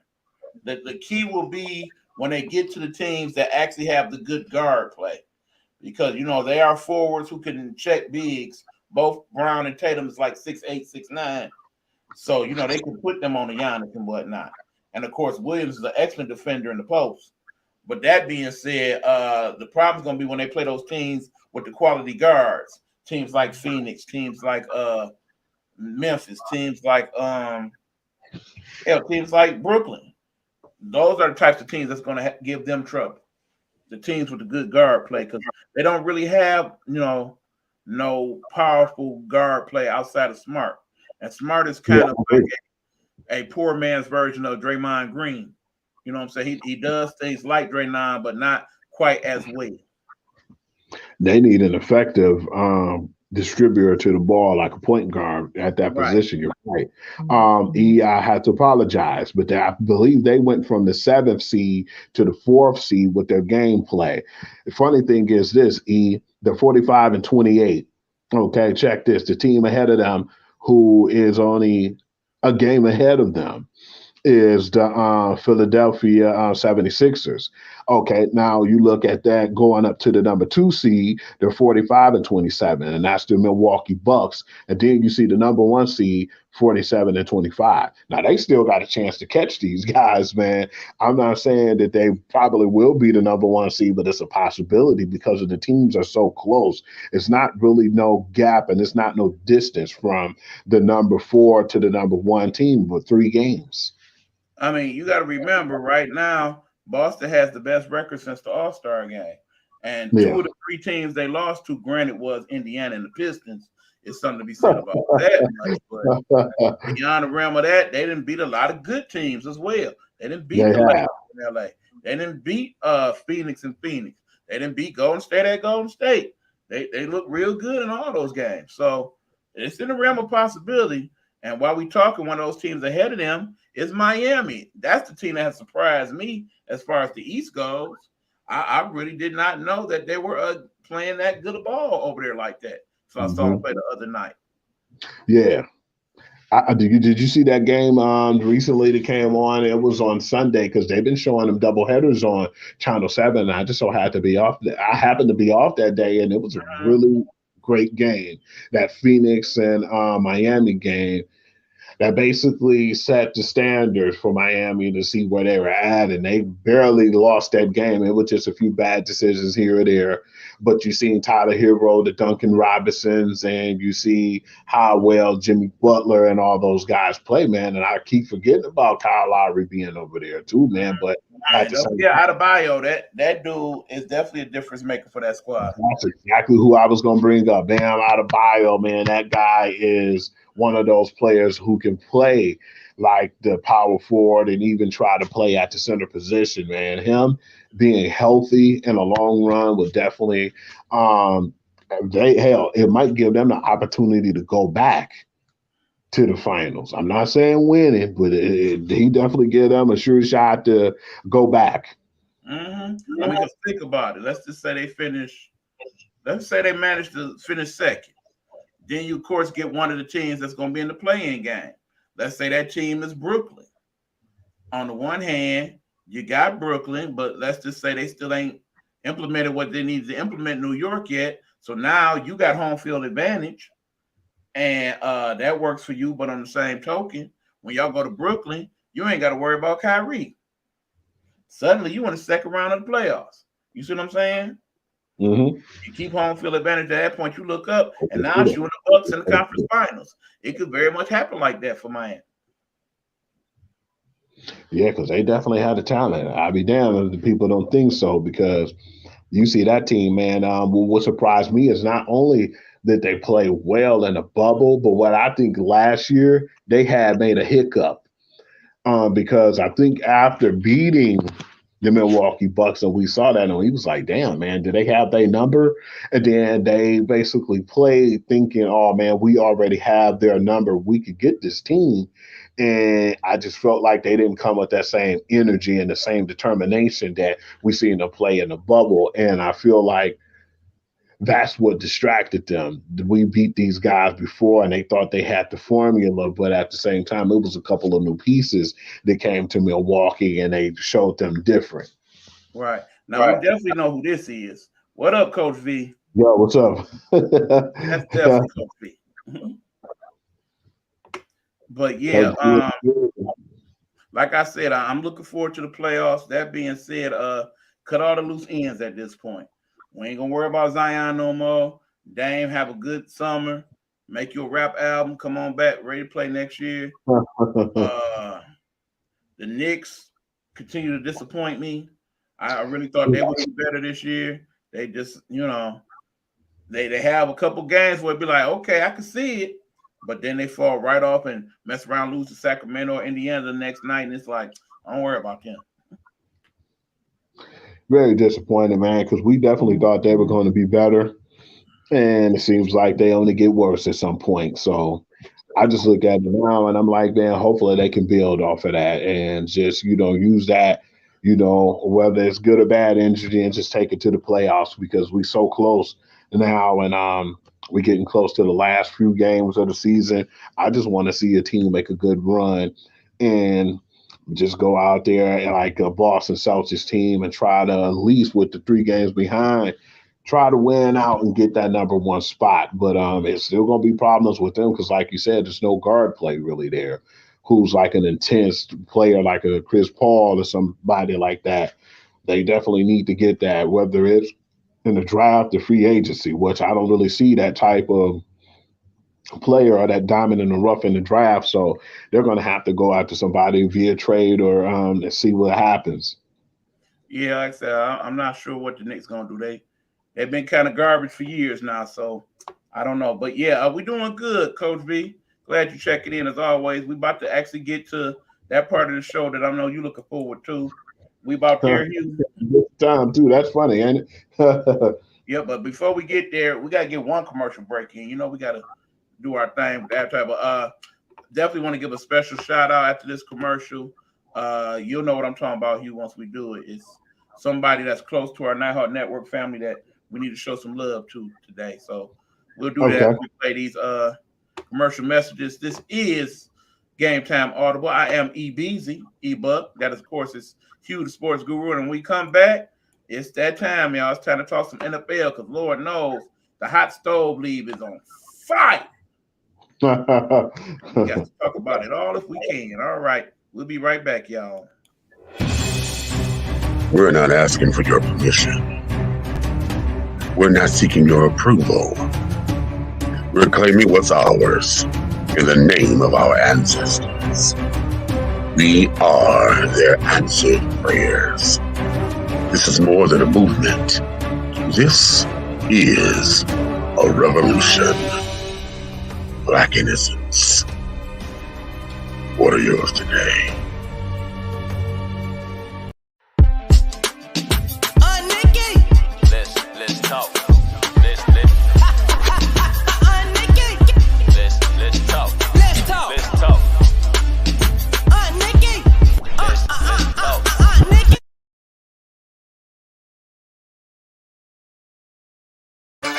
The key will be when they get to the teams that actually have the good guard play, because they are forwards who can check bigs. Both Brown and Tatum is like 6'8", 6'9", so they can put them on the Giannis and whatnot. And of course, Williams is an excellent defender in the post. But that being said, the problem's gonna be when they play those teams with the quality guards. Teams like Phoenix, teams like Memphis, teams like teams like Brooklyn. Those are the types of teams that's gonna give them trouble. The teams with the good guard play, because they don't really have no powerful guard play outside of Smart. And Smart is Yeah, kind of like a poor man's version of Draymond Green. You know what I'm saying? He does things like Draymond, but not quite as well. they need an effective distributor to the ball, like a point guard at that Right. position. You're right. I had to apologize, but I believe they went from the seventh seed to the fourth seed with their gameplay. The funny thing is this: they're 45-28. Okay, check this. The team ahead of them, who is only a game ahead of them, is the Philadelphia 76ers. Okay, now you look at that going up to the number two seed, they're 45-27, and that's the Milwaukee Bucks. And then you see the number one seed, 47-25. Now they still got a chance to catch these guys, man. I'm not saying that they probably will be the number one seed, but it's a possibility because of the teams are so close. It's not really no gap and it's not no distance from the number four to the number one team, but 3 games. I mean, you got to remember right now, Boston has the best record since the All Star game, and two Yeah. of the three teams they lost to, granted, was Indiana and the Pistons. Is something to be said about that much, but beyond the realm of that, they didn't beat a lot of good teams as well. They didn't beat They the Lakers have. in LA. They didn't beat Phoenix and Phoenix. They didn't beat Golden State at Golden State. They look real good in all those games. So it's in the realm of possibility. And while we talking, one of those teams ahead of them is Miami. That's the team that has surprised me as far as the East goes. I really did not know that they were playing that good a ball over there like that. So I saw them Hmm. play the other night. Yeah. Did you see that game recently that came on? It was on Sunday because they've been showing them double headers on Channel 7. And I just so had to be off. I happened to be off that day, and it was a really great game. That Phoenix and Miami game that basically set the standards for Miami to see where they were at, and they barely lost that game. It was just a few bad decisions here or there. But you see Tyler Hero, the Duncan Robinsons, and you see how well Jimmy Butler and all those guys play, man. And I keep forgetting about Kyle Lowry being over there too, man. But at And the don't same forget Adebayo. That dude is definitely a difference maker for that squad. That's exactly who I was going to bring up. Bam Adebayo, man. That guy is one of those players who can play like the power forward and even try to play at the center position, man. Him being healthy in a long run would definitely, um, it might give them the opportunity to go back to the finals. I'm not saying winning, but he definitely give them a sure shot to go back. I mean, just think about it. Let's just say they finish. Let's say they manage to finish second. Then you, of course, get one of the teams that's going to be in the play-in game. Let's say that team is Brooklyn. On the one hand, you got Brooklyn, but let's just say they still ain't implemented what they need to implement in New York yet. So now you got home field advantage, and that works for you. But on the same token, when y'all go to Brooklyn, you ain't got to worry about Kyrie. Suddenly, you in the second round of the playoffs. You see what I'm saying? Mm-hmm. You keep home field advantage. At that point, you look up, and now it's you and the Bucks in the conference finals. It could very much happen like that for Miami. Yeah, because they definitely had the talent. I'd be damned if the people don't think so because you see that team, man. What surprised me is not only that they play well in a bubble, but what I think last year they had made a hiccup because I think after beating the Milwaukee Bucks, and we saw that, and he was like, "Damn, man, do they have their number?" And then they basically played thinking, "Oh man, we already have their number. We could get this team." And I just felt like they didn't come with that same energy and the same determination that we seen them play in the bubble. And I feel like that's what distracted them. We beat these guys before and they thought they had the formula, but at the same time, it was a couple of new pieces that came to Milwaukee and they showed them different. Right. Now, we definitely know who this is. What up, Coach V? Yo, what's up? That's definitely Coach V. But yeah, like I said, I'm looking forward to the playoffs. That being said, cut all the loose ends at this point. We ain't gonna worry about Zion no more. Dame, have a good summer. Make your rap album. Come on back, ready to play next year. The Knicks continue to disappoint me. I really thought they would be better this year. They just, they have a couple games where it'd be like, okay, I can see it. But then they fall right off and mess around, lose to Sacramento or Indiana the next night. And it's like, don't worry about them. Very disappointed, man, because we definitely thought they were going to be better. And it seems like they only get worse at some point. So I just look at it now and I'm like, man, hopefully they can build off of that and just, use that, whether it's good or bad energy and just take it to the playoffs because we're so close now and we're getting close to the last few games of the season. I just want to see a team make a good run and just go out there like a Boston Celtics team and try to, at least with the 3 games behind, try to win out and get that number 1 spot. But it's still going to be problems with them because, like you said, there's no guard play really there who's like an intense player like a Chris Paul or somebody like that. They definitely need to get that, whether it's in the draft or free agency, which I don't really see that type of player or that diamond in the rough in the draft. So they're going to have to go after somebody via trade or and see what happens. Yeah, like I said, I'm not sure what the Knicks going to do. They've been kind of garbage for years now, so I don't know. But yeah, we're doing good, Coach V. Glad you checking in as always. We about to actually get to that part of the show that I know you looking forward to. We about there, Hugh. This time too. That's funny, ain't it? Yeah, but before we get there, we gotta get one commercial break in. We gotta do our thing with that type. But definitely want to give a special shout out after this commercial. You'll know what I'm talking about, Hugh. Once we do it, it's somebody that's close to our Nighthawk Network family that we need to show some love to today. So we'll do that after we play these commercial messages. This is Gametime Audible. I am E-Beezy, E-Buck. That, of course, is Hugh, the sports guru. And when we come back, it's that time, y'all. It's time to talk some NFL because Lord knows the hot stove leave is on fire. We got to talk about it all if we can. All right. We'll be right back, y'all. We're not asking for your permission. We're not seeking your approval. We're claiming what's ours in the name of our ancestors. We are their answered prayers. This is more than a movement. This is a revolution. Black innocence. What are yours today?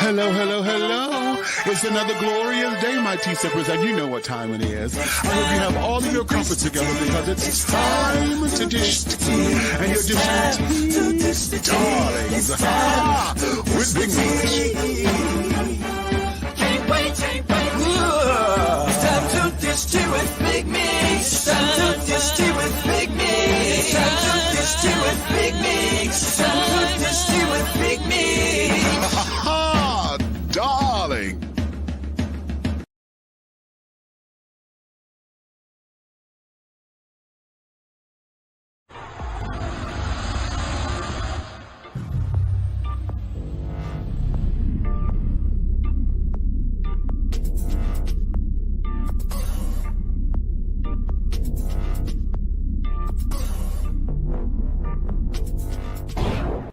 Hello, hello, hello. It's another glorious day, my T-Sippers, and you know what time it is. I hope you have all of your comforts together because it's time to dish tea. And you're dishing darlings with Big Meat. Can't wait. It's time to dish tea with Big Meat. It's time to dish tea with Big Meat. It's time to dish tea with Big Meat. It's time to dish tea with Big Meat. Darling.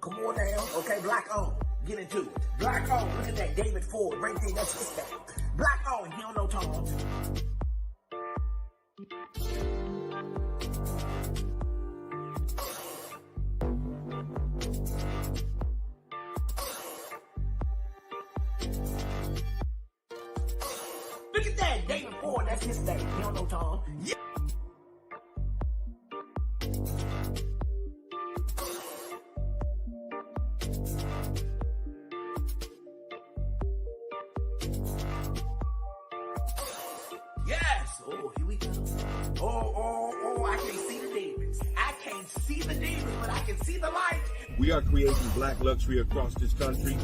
Come on now. Okay, black on. Get into it. Black on. Look at that. David Ford. Right there. That's his thing. Black on. He don't know Tom. That's his name. He don't know Tom. Yeah. Yes. Oh, here we go. Oh, I can't see the demons. I can't see the demons, but I can see the light. We are creating black luxury across this country.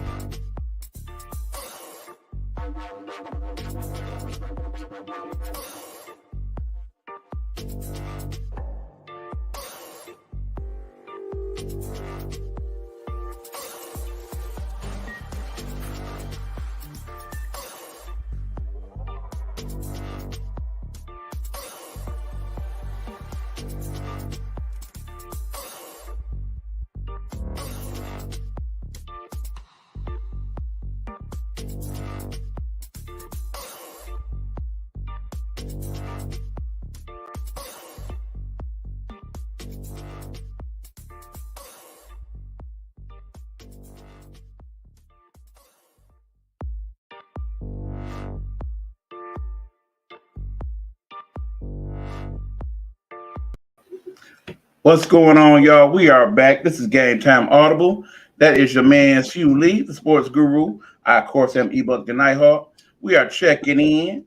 What's going on, y'all? We are back. This is Gametime Audible. That is your man, Hugh Lee, the sports guru. I, of course, am Ebook the Nighthawk. We are checking in,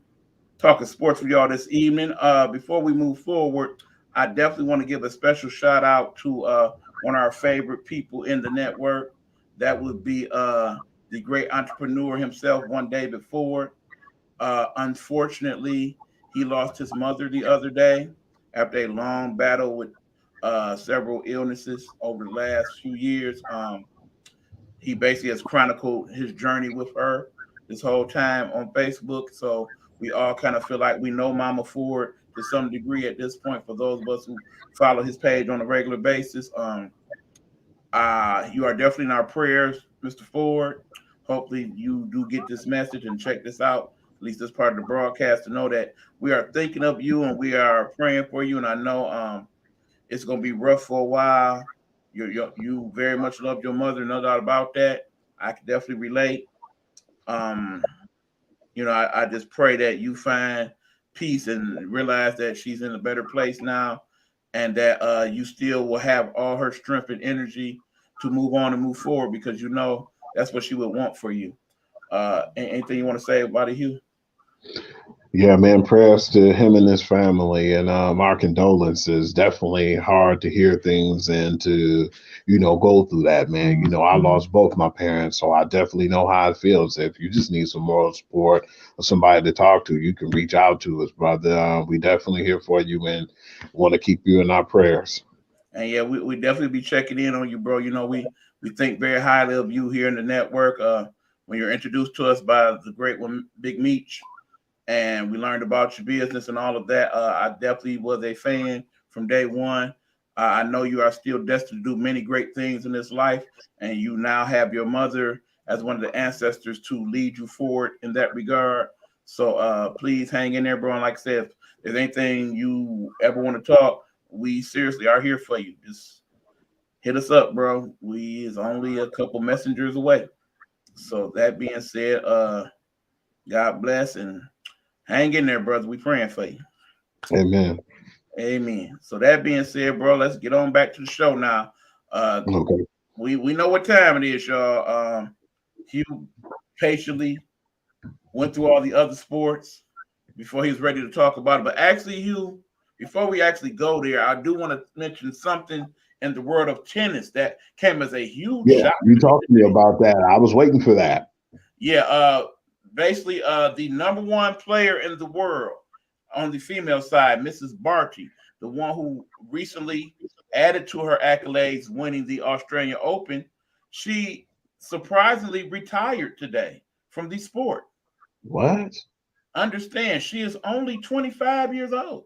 talking sports with y'all this evening. Before we move forward, I definitely want to give a special shout out to one of our favorite people in the network. That would be the great entrepreneur himself, One Day Before. Unfortunately, he lost his mother the other day after a long battle with several illnesses over the last few years. He basically has chronicled his journey with her this whole time on Facebook. So we all kind of feel like we know Mama Ford to some degree at this point, for those of us who follow his page on a regular basis. You are definitely in our prayers, Mr. Ford. Hopefully you do get this message and check this out, at least this part of the broadcast, to know that we are thinking of you and we are praying for you. And I know it's going to be rough for a while. You very much loved your mother, no doubt about that. I can definitely relate. I just pray that you find peace and realize that she's in a better place now, and that you still will have all her strength and energy to move on and move forward, because you know that's what she would want for you. Anything you want to say about it, Hugh? Yeah, man, prayers to him and his family, and our condolences. Definitely hard to hear things and to, go through that, man. I lost both my parents, so I definitely know how it feels. If you just need some moral support or somebody to talk to, you can reach out to us, brother. We definitely here for you and want to keep you in our prayers. And yeah, we definitely be checking in on you, bro. We think very highly of you here in the network. When you're introduced to us by the great one, Big Meech, and we learned about your business and all of that. I definitely was a fan from day one. I know you are still destined to do many great things in this life, and you now have your mother as one of the ancestors to lead you forward in that regard. So please hang in there, bro. And like I said, if there's anything you ever want to talk, we seriously are here for you. Just hit us up, bro. We is only a couple messengers away. So that being said, God bless and hang in there, brother. We praying for you. Amen. Amen. So that being said, bro, let's get on back to the show now. Okay. We know what time it is, y'all. Hugh patiently went through all the other sports before he was ready to talk about it. But actually, Hugh, before we actually go there, I do want to mention something in the world of tennis that came as a huge shock. You talked to me about that. I was waiting for that. Yeah, basically, the number one player in the world on the female side, Mrs. Barty, the one who recently added to her accolades, winning the Australian Open, she surprisingly retired today from the sport. What? Understand, she is only 25 years old,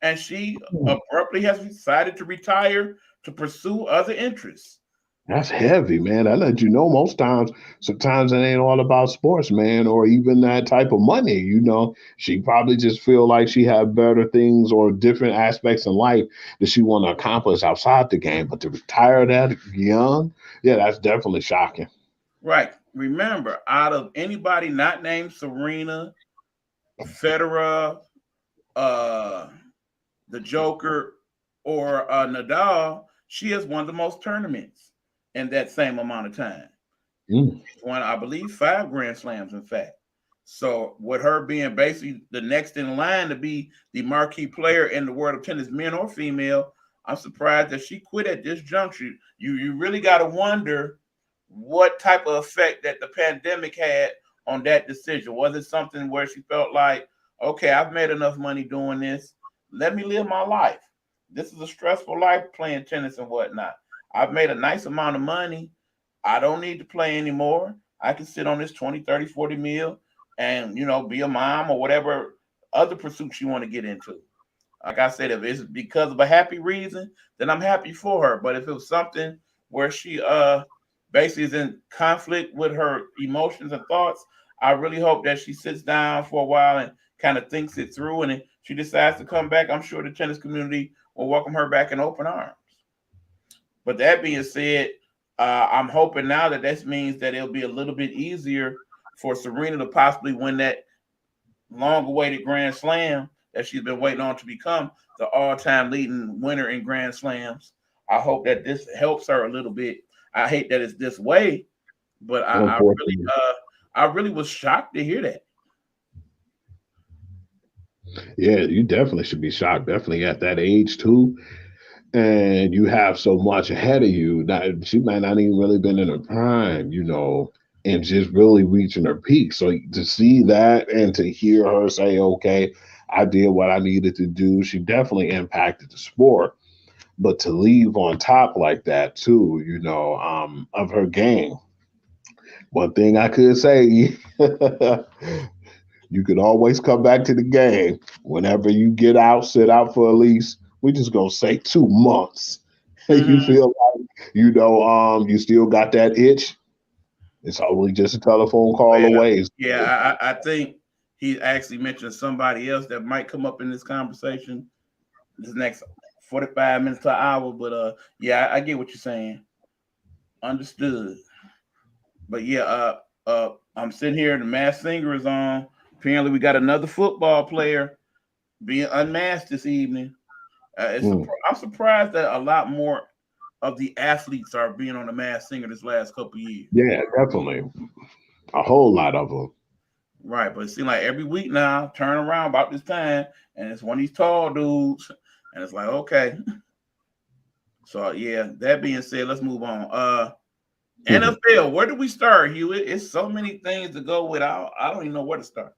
and she abruptly has decided to retire to pursue other interests. That's heavy, man. I let you know sometimes it ain't all about sports, man, or even that type of money. She probably just feel like she have better things or different aspects in life that she want to accomplish outside the game. But to retire that young, yeah, that's definitely shocking. Right. Remember, out of anybody not named Serena, Federer, the Joker, or Nadal, she has won the most tournaments in that same amount of time. Mm. She's won, I believe, 5 Grand Slams, in fact. So with her being basically the next in line to be the marquee player in the world of tennis, men or female, I'm surprised that she quit at this juncture. You really got to wonder what type of effect that the pandemic had on that decision. Was it something where she felt like, okay, I've made enough money doing this. Let me live my life. This is a stressful life playing tennis and whatnot. I've made a nice amount of money. I don't need to play anymore. I can sit on this 20, 30, 40 mil and, be a mom or whatever other pursuits you want to get into. Like I said, if it's because of a happy reason, then I'm happy for her. But if it was something where she basically is in conflict with her emotions and thoughts, I really hope that she sits down for a while and kind of thinks it through. And if she decides to come back, I'm sure the tennis community will welcome her back in open arms. But that being said, I'm hoping now that this means that it'll be a little bit easier for Serena to possibly win that long-awaited Grand Slam that she's been waiting on to become the all-time leading winner in Grand Slams. I hope that this helps her a little bit. I hate that it's this way, but I really was shocked to hear that. Yeah, you definitely should be shocked. Definitely at that age too. And you have so much ahead of you. That she might not even really been in her prime, and just really reaching her peak. So to see that and to hear her say, okay, I did what I needed to do, she definitely impacted the sport. But to leave on top like that too, of her game. One thing I could say, you could always come back to the game whenever you get out, sit out for at least, we just gonna say 2 months. You feel like, you still got that itch. It's only just a telephone call away. Yeah, I think he actually mentioned somebody else that might come up in this conversation this next 45 minutes to an hour. But yeah, I get what you're saying. Understood. But yeah, I'm sitting here and the Masked Singer is on. Apparently, we got another football player being unmasked this evening. I'm surprised that a lot more of the athletes are being on the Masked Singer this last couple of years. Yeah, definitely. A whole lot of them. Right, but it seems like every week now, turn around about this time, and it's one of these tall dudes, and it's like, okay. So yeah, that being said, let's move on. NFL, where do we start, Hugh? It's so many things to go with. I don't even know where to start.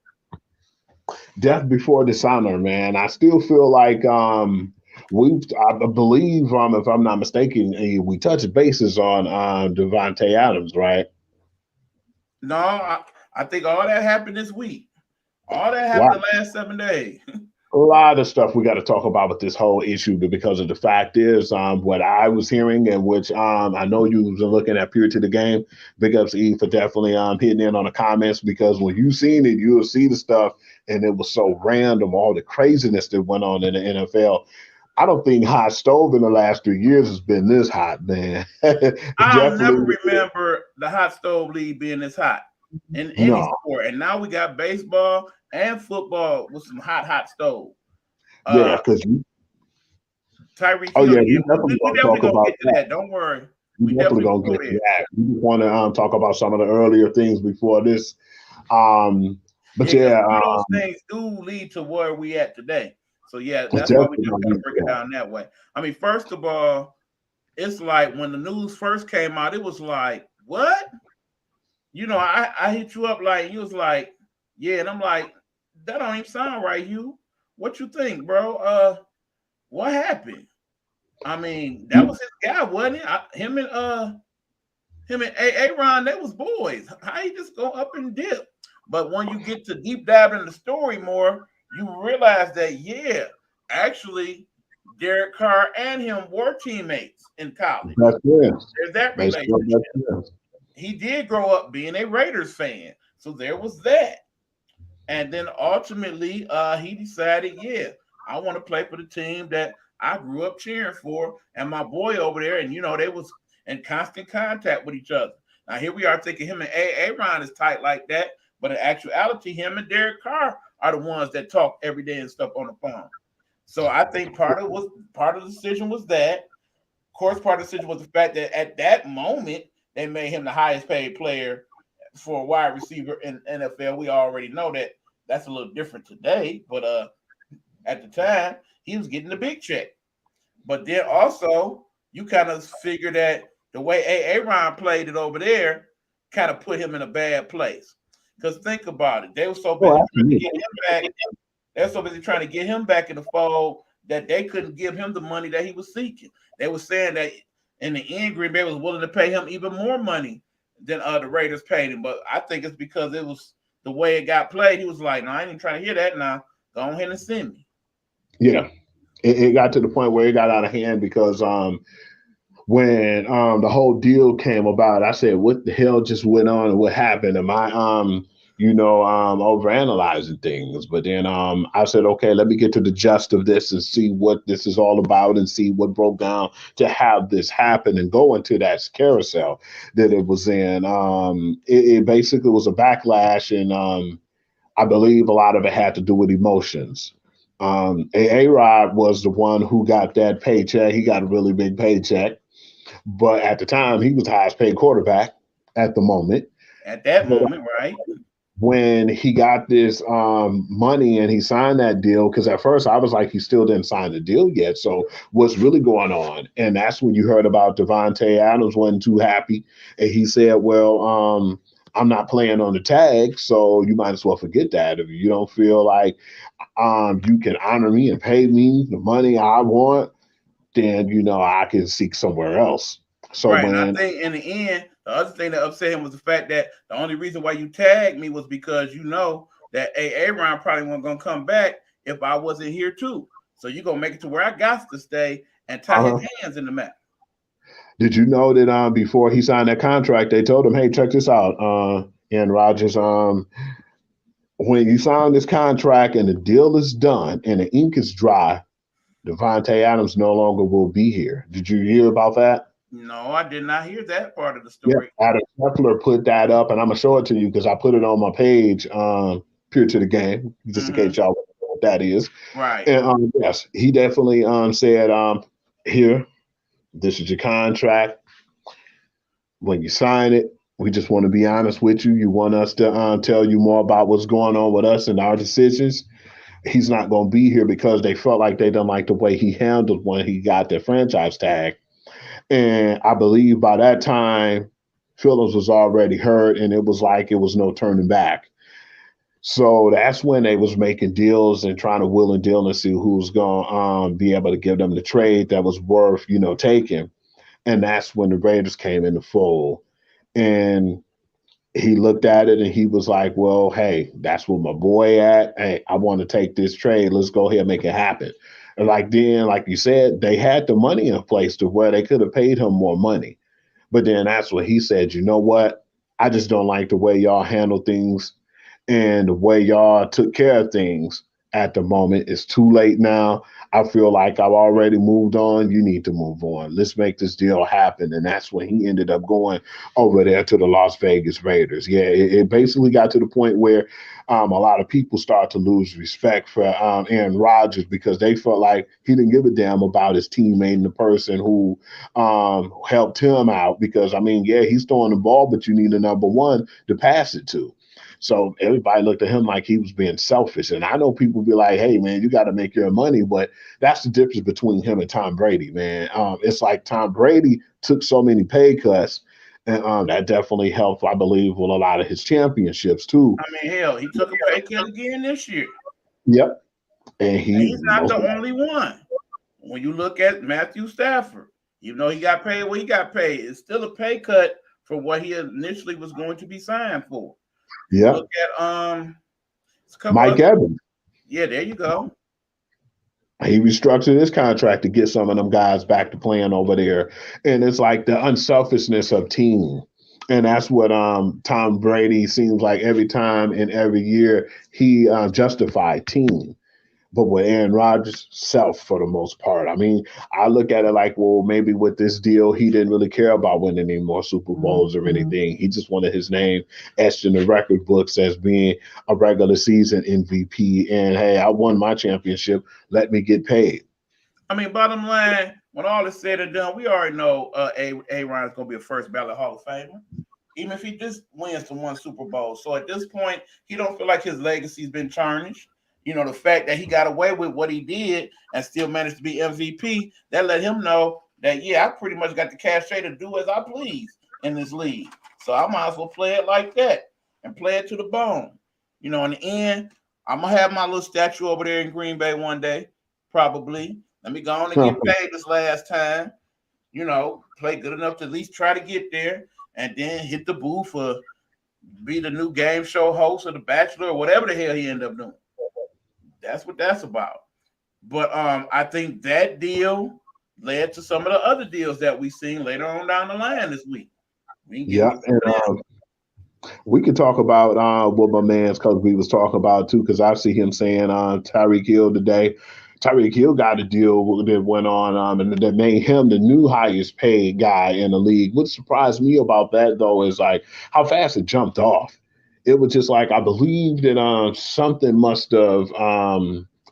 Death before dishonor, man. I still feel like I believe, if I'm not mistaken, we touched bases on Devontae Adams, right? No, I think all that happened this week. All that happened the last 7 days. A lot of stuff we got to talk about with this whole issue, but because of the fact is, what I was hearing, and which I know you was looking at Pure to the Game. Big ups to E for definitely hitting in on the comments, because when you seen it, you'll see the stuff, and it was so random, all the craziness that went on in the NFL. I don't think hot stove in the last 3 years has been this hot, man. I'll never remember the hot stove league being this hot in any sport, and now we got baseball and football with some hot stove. Yeah, because Tyreek. Oh yeah, we definitely gonna get to that. Don't worry. We definitely gonna get to that. We just want to talk about some of the earlier things before this. But those things do lead to where we at today. So yeah, that's why we just gotta break it down that way. I mean, first of all, it's like when the news first came out, it was like, what? I hit you up like, you was like, yeah, and I'm like, that don't even sound right, Hugh. What you think, bro? What happened? I mean, that was his guy, wasn't it? Him and Aaron, they was boys. How you just go up and dip? But when you get to deep dive in the story more, you realize that, yeah, actually, Derek Carr and him were teammates in college. There's that relationship. He did grow up being a Raiders fan. So there was that. And then ultimately, he decided, yeah, I want to play for the team that I grew up cheering for. And my boy over there, and, they was in constant contact with each other. Now, here we are thinking him and Aaron is tight like that. But in actuality, him and Derek Carr are the ones that talk every day and stuff on the phone. So I think part of the decision was that. Of course, part of the decision was the fact that at that moment they made him the highest paid player for a wide receiver in NFL. We already know that that's a little different today, but at the time he was getting the big check. But then also you kind of figure that the way Aaron played it over there kind of put him in a bad place. Because think about it, they were so busy trying to get him back. They were so busy trying to get him back in the fold that they couldn't give him the money that he was seeking. They were saying that in the end, Green Bay was willing to pay him even more money than the Raiders paid him. But I think it's because it was the way it got played. He was like, "No, I ain't even trying to hear that. Now go ahead and send me." Yeah, it got to the point where it got out of hand because when the whole deal came about, I said, "What the hell just went on and what happened?" Am I overanalyzing things? But then I said, "Okay, let me get to the gist of this and see what this is all about and see what broke down to have this happen and go into that carousel that it was in." It basically was a backlash, and I believe a lot of it had to do with emotions. A-Rod was the one who got that paycheck. He got a really big paycheck. But at the time, he was the highest paid quarterback at the moment. At that moment, right? When he got this money and he signed that deal, because at first I was like, he still didn't sign the deal yet. So what's really going on? And that's when you heard about Devontae Adams wasn't too happy. And he said, well, I'm not playing on the tag, so you might as well forget that. If you don't feel like you can honor me and pay me the money I want, then I can seek somewhere else. So right, and I think in the end, the other thing that upset him was the fact that the only reason why you tagged me was because you know that Aaron probably wasn't gonna come back if I wasn't here too. So you're gonna make it to where I got to stay and tie his hands in the mat. Did you know that before he signed that contract, they told him, "Hey, check this out, Aaron Rodgers. When you sign this contract and the deal is done and the ink is dry, Devontae Adams no longer will be here." Did you hear about that? No, I did not hear that part of the story. Yeah, Adam Scheffler put that up, and I'm gonna show it to you because I put it on my page, Pure to the Game, just in case y'all know what that is. Right. And yes, he definitely said, "Here, this is your contract. When you sign it, we just want to be honest with you. You want us to tell you more about what's going on with us and our decisions. He's not going to be here because they felt like they didn't like the way he handled when he got their franchise tag." And I believe by that time, Phillips was already hurt, and it was like it was no turning back. So that's when they was making deals and trying to will and deal and see who's going to be able to give them the trade that was worth, taking. And that's when the Raiders came in the fold. And he looked at it and he was like, well, hey, that's where my boy at. Hey, I want to take this trade. Let's go ahead and make it happen. And like you said, they had the money in place to where they could have paid him more money. But then that's when he said, you know what? I just don't like the way y'all handle things and the way y'all took care of things at the moment. It's too late now. I feel like I've already moved on. You need to move on. Let's make this deal happen. And that's when he ended up going over there to the Las Vegas Raiders. Yeah, it basically got to the point where a lot of people start to lose respect for Aaron Rodgers because they felt like he didn't give a damn about his teammate and the person who helped him out. Because, he's throwing the ball, but you need a number one to pass it to. So everybody looked at him like he was being selfish. And I know people be like, hey, man, you got to make your money. But that's the difference between him and Tom Brady, man. It's like Tom Brady took so many pay cuts. And that definitely helped, I believe, with a lot of his championships, too. Hell, he took a pay cut again this year. Yep. And he's not the only one. When you look at Matthew Stafford, even though he got paid what he got paid, it's still a pay cut for what he initially was going to be signed for. Yeah. Look at Mike Evans. Yeah, there you go. He restructured his contract to get some of them guys back to playing over there. And it's like the unselfishness of team. And that's what Tom Brady seems like every time and every year he justified team. But with Aaron Rodgers, self for the most part. I mean, I look at it like, well, maybe with this deal, he didn't really care about winning any more Super Bowls or anything. He just wanted his name etched in the record books as being a regular season MVP. And hey, I won my championship. Let me get paid. I mean, bottom line, when all is said and done, we already know Aaron is going to be a first ballot Hall of Famer, even if he just wins the one Super Bowl. So at this point, he don't feel like his legacy's been tarnished. You know, the fact that he got away with what he did and still managed to be MVP, that let him know that, yeah, I pretty much got the cachet to do as I please in this league. So I might as well play it like that and play it to the bone. You know, in the end, I'm going to have my little statue over there in Green Bay one day, probably. Let me go on and get paid this last time. You know, play good enough to at least try to get there and then hit the booth for be the new game show host or The Bachelor or whatever the hell he ended up doing. That's what that's about. But I think that deal led to some of the other deals that we seen later on down the line this week. We can get and we could talk about what my man's Cosby was talking about too, because I see him saying Tyreek Hill today. Tyreek Hill got a deal that went on and that made him the new highest paid guy in the league. What surprised me about that though is like how fast it jumped off. It was just like I believe that something must have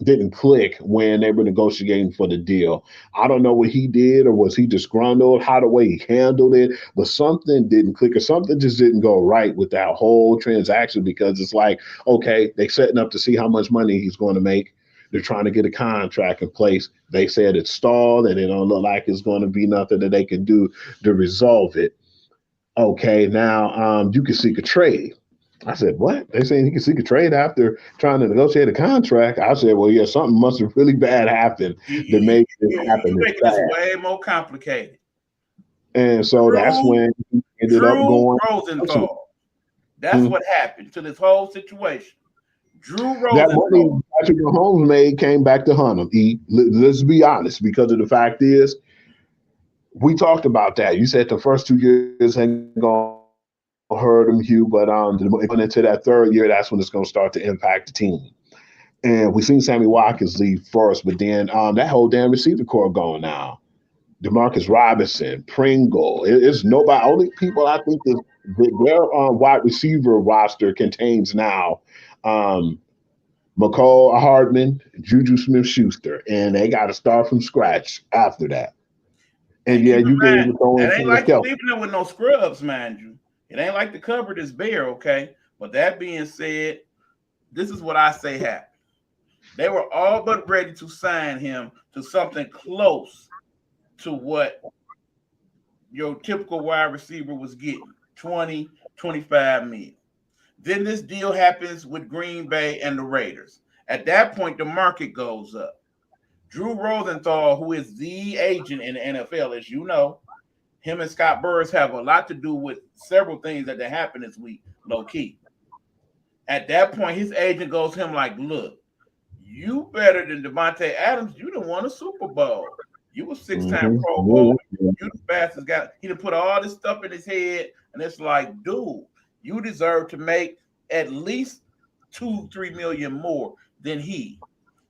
didn't click when they were negotiating for the deal. I don't know what he did, or was he disgruntled, how the way he handled it, but something didn't click, or something just didn't go right with that whole transaction, because it's like, okay, they setting up to see how much money he's going to make. They're trying to get a contract in place. They said it's stalled and it don't look like it's going to be nothing that they can do to resolve it. Okay, now you can seek a trade. I said, what? They saying he can seek a trade after trying to negotiate a contract. I said, well, yeah, something must have really bad happened that made it happen. You making this way more complicated. And so that's when he ended up going. Rosenthal. That's what happened to this whole situation. Drew Rosenthal. That money Patrick Mahomes made came back to hunt him. Let's be honest, because of the fact is, we talked about that. You said the first 2 years ain't going to hurt him, Hugh, but going into that third year, that's when it's going to start to impact the team. And we've seen Sammy Watkins leave first, but then that whole damn receiver corps going now. Demarcus Robinson, Pringle. It's nobody. Only people I think that their wide receiver roster contains now McCall Hardman, Juju Smith-Schuster, and they got to start from scratch after that. And yeah, you get it going. It ain't like leaving them with no scrubs, mind you. It ain't like the cupboard is bare, okay? But that being said, this is what I say happened. They were all but ready to sign him to something close to what your typical wide receiver was getting, 20, 25 million. Then this deal happens with Green Bay and the Raiders. At that point, the market goes up. Drew Rosenthal, who is the agent in the NFL, as you know, him and Scott Burris have a lot to do with several things that happened this week, low key. At that point, his agent goes to him like, look, you better than Devontae Adams. You done won a Super Bowl. You were 6-time Pro Bowl. You the fastest guy. He done put all this stuff in his head, and it's like, dude, you deserve to make at least 2-3 million more than he.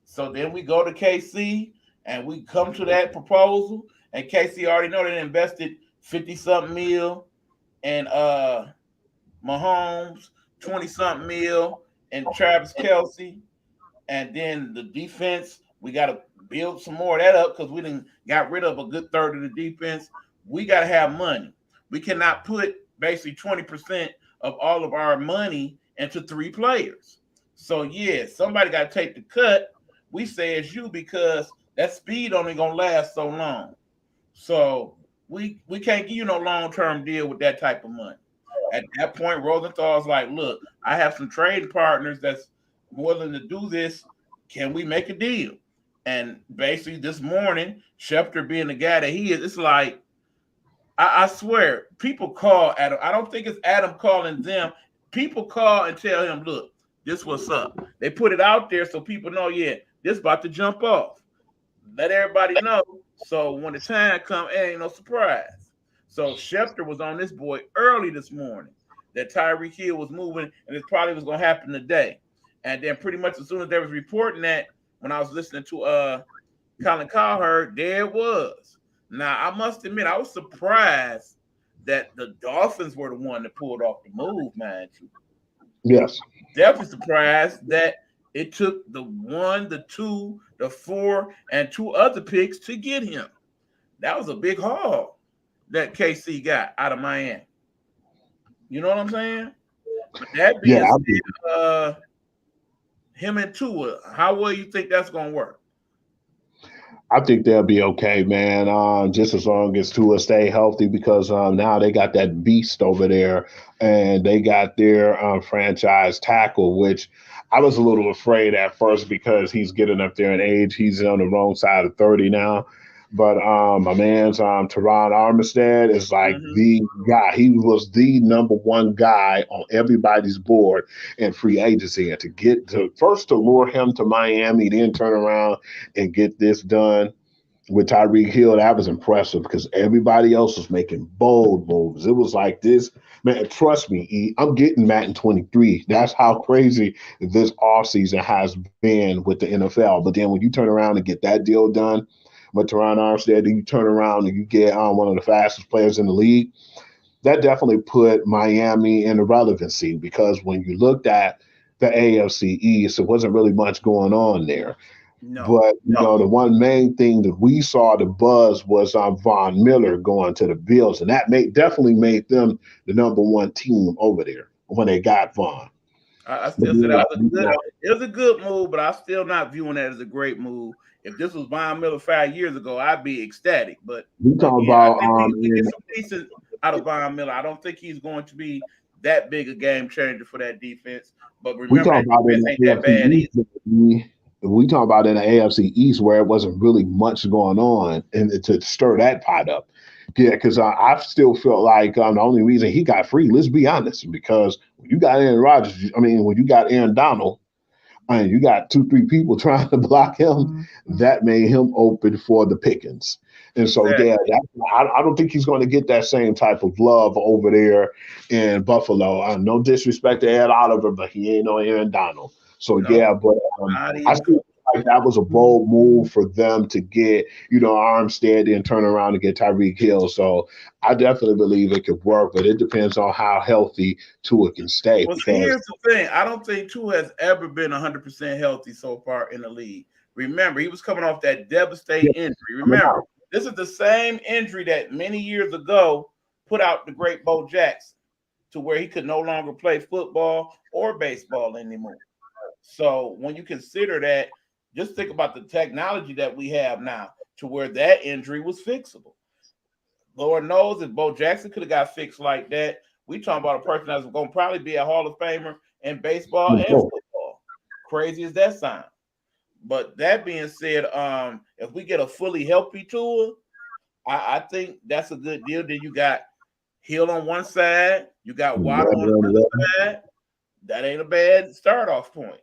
So then we go to KC, and we come to that proposal, and KC already know they invested 50-something mil, and Mahomes 20-something mil, and Travis Kelce, and then the defense. We got to build some more of that up because we done got rid of a good third of the defense. We got to have money. We cannot put basically 20% of all of our money into 3 players. So yeah, somebody got to take the cut. We say it's you because that speed only gonna last so long. So we can't give you no long-term deal with that type of money. At that point, Rosenthal's like, look, I have some trading partners that's willing to do this. Can we make a deal? And basically this morning, Schefter being the guy that he is, it's like, I swear, people call Adam. I don't think it's Adam calling them. People call and tell him, look, this what's up. They put it out there so people know, yeah, this about to jump off. Let everybody know. So when the time comes, it ain't no surprise. So Schefter was on this boy early this morning that Tyreek Hill was moving, and it probably was going to happen today. And then pretty much as soon as they was reporting that, when I was listening to Colin Cowherd, there it was. Now I must admit, I was surprised that the Dolphins were the one that pulled off the move, man. Yes. Definitely surprised that it took the 1, the 2, the 4, and 2 other picks to get him. That was a big haul that KC got out of Miami. You know what I'm saying? But that being Yeah. said, him and Tua, how well you think that's gonna work? I think they'll be okay, man. Just as long as Tua stay healthy, because now they got that beast over there, and they got their franchise tackle, which I was a little afraid at first because he's getting up there in age. He's on the wrong side of 30 now. But my man's Teron Armstead is like the guy. He was the number one guy on everybody's board in free agency. And to get to first to lure him to Miami, then turn around and get this done with Tyreek Hill, that was impressive because everybody else was making bold moves. It was like this, man, trust me, E, I'm getting Madden 23. That's how crazy this offseason has been with the NFL. But then when you turn around and get that deal done with Teron Armstead, then you turn around and you get one of the fastest players in the league, that definitely put Miami in the relevancy because when you looked at the AFC East, there wasn't really much going on there. No. But the one main thing that we saw the buzz was Von Miller going to the Bills, and that definitely made them the number one team over there when they got Von. I still say that was a good. It was a good move, but I'm still not viewing that as a great move. If this was Von Miller 5 years ago, I'd be ecstatic. But we talking about we get some pieces out of Von Miller. I don't think he's going to be that big a game changer for that defense. But remember, we talking about ain't that bad either. We talk about in the AFC East where it wasn't really much going on, and to stir that pot up. Yeah, because I still feel like the only reason he got free, let's be honest, because when you got Aaron Rodgers, when you got Aaron Donald, and you got 2-3 people trying to block him, that made him open for the pickings. And so, I don't think he's going to get that same type of love over there in Buffalo. No disrespect to Ed Oliver, but he ain't no Aaron Donald. So, but I still feel like that was a bold move for them to get, Armstead and turn around and get Tyreek Hill. So, I definitely believe it could work, but it depends on how healthy Tua can stay. Well, here's the thing. I don't think Tua has ever been 100% healthy so far in the league. Remember, he was coming off that devastating injury. Remember, this is the same injury that many years ago put out the great Bo Jackson to where he could no longer play football or baseball anymore. So when you consider that, just think about the technology that we have now to where that injury was fixable. Lord knows if Bo Jackson could have got fixed like that, we talking about a person that's going to probably be a Hall of Famer in baseball and football. Crazy as that sounds. But that being said, if we get a fully healthy Tua, I think that's a good deal. Then you got Hill on one side, you got Waddle on the other side. That ain't a bad start off point.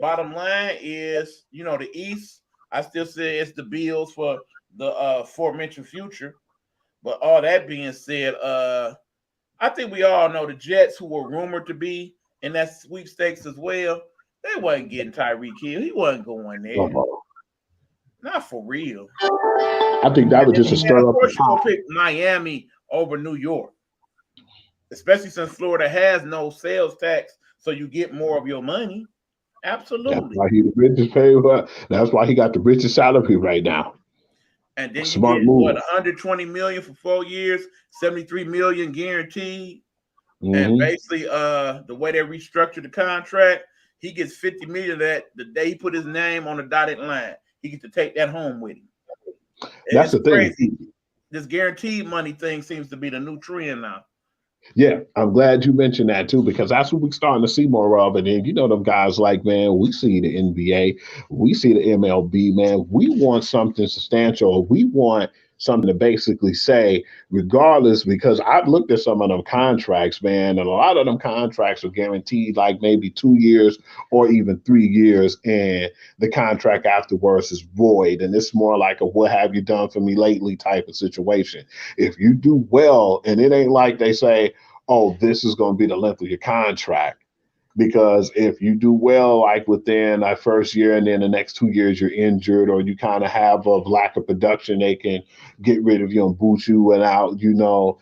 Bottom line is, the East, I still say it's the Bills for the aforementioned future. But all that being said, I think we all know the Jets, who were rumored to be in that sweepstakes as well, they wasn't getting Tyreek Hill. He wasn't going there. Not for real. I think that was just a stir up. Of course, you're going to pick Miami over New York, especially since Florida has no sales tax, so you get more of your money. Absolutely. That's why he the richest paid. That's why he got the richest salary right now. And then you get what, $120 million for 4 years, $73 million guaranteed. And basically, the way they restructured the contract, he gets $50 million of that the day he put his name on the dotted line. He gets to take that home with him. That's the thing. This guaranteed money thing seems to be the new trend now. Yeah, I'm glad you mentioned that too, because that's what we're starting to see more of. And then, them guys like, man, we see the NBA, we see the MLB, man. We want something substantial. We want something to basically say, regardless, because I've looked at some of them contracts, man, and a lot of them contracts are guaranteed like maybe 2 years or even 3 years, and the contract afterwards is void. And it's more like a what have you done for me lately type of situation. If you do well, and it ain't like they say, oh, this is going to be the length of your contract, Because if you do well, like within that first year, and then the next 2 years you're injured, or you kind of have a lack of production, they can get rid of you and boot you without, no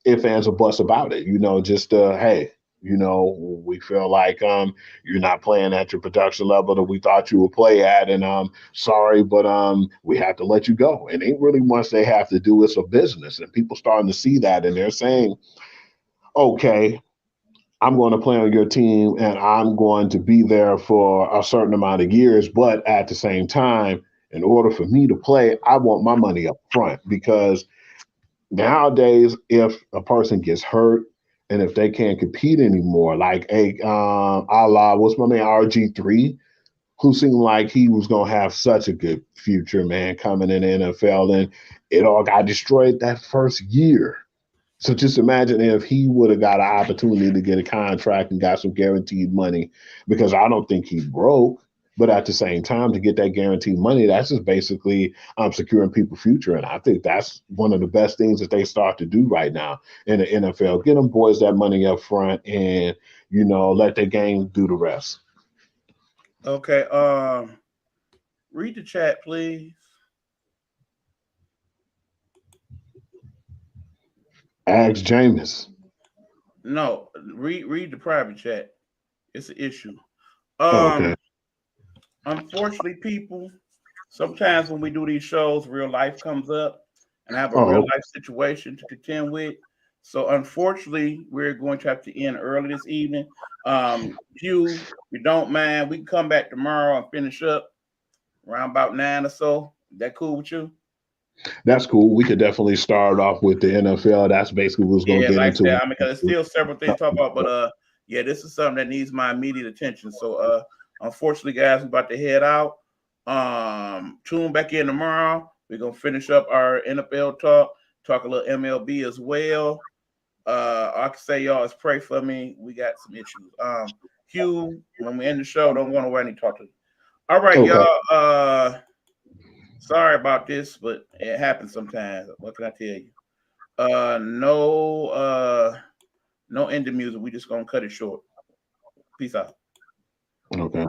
ifs, ands, or buts about it. Just hey, we feel like you're not playing at your production level that we thought you would play at, and sorry, but we have to let you go. And ain't really much they have to do. It's a business, and people starting to see that, and they're saying, okay, I'm going to play on your team and I'm going to be there for a certain amount of years. But at the same time, in order for me to play, I want my money up front, because nowadays, if a person gets hurt and if they can't compete anymore, like a la, what's my man, RG3, who seemed like he was going to have such a good future, man, coming in the NFL, and it all got destroyed that first year. So just imagine if he would have got an opportunity to get a contract and got some guaranteed money, because I don't think he broke. But at the same time, to get that guaranteed money, that's just basically securing people's future. And I think that's one of the best things that they start to do right now in the NFL. Get them boys that money up front, and, let their game do the rest. Okay. Read the chat, please. Ask Jameis. No, read the private chat. It's an issue. Okay. Unfortunately, people, sometimes when we do these shows, real life comes up, and I have a Oh, real life situation to contend with. So unfortunately, we're going to have to end early this evening. Hugh, if you don't mind, we can come back tomorrow and finish up around about 9 or so. Is that cool with you? that's cool. We could definitely start off with the NFL. That's basically what's going Yeah, to get like I into. said, because there's still several things to talk about, but yeah, this is something that needs my immediate attention. So unfortunately, guys, we're about to head out. Tune back in tomorrow. We're gonna finish up our NFL talk a little MLB as well. I can say y'all is pray for me. We got some issues. Hugh, when we end the show, don't go nowhere. I need to talk to you. All right, Okay. y'all. Sorry about this, but it happens sometimes. What can I tell you? No ending music. We just gonna cut it short. Peace out. Okay.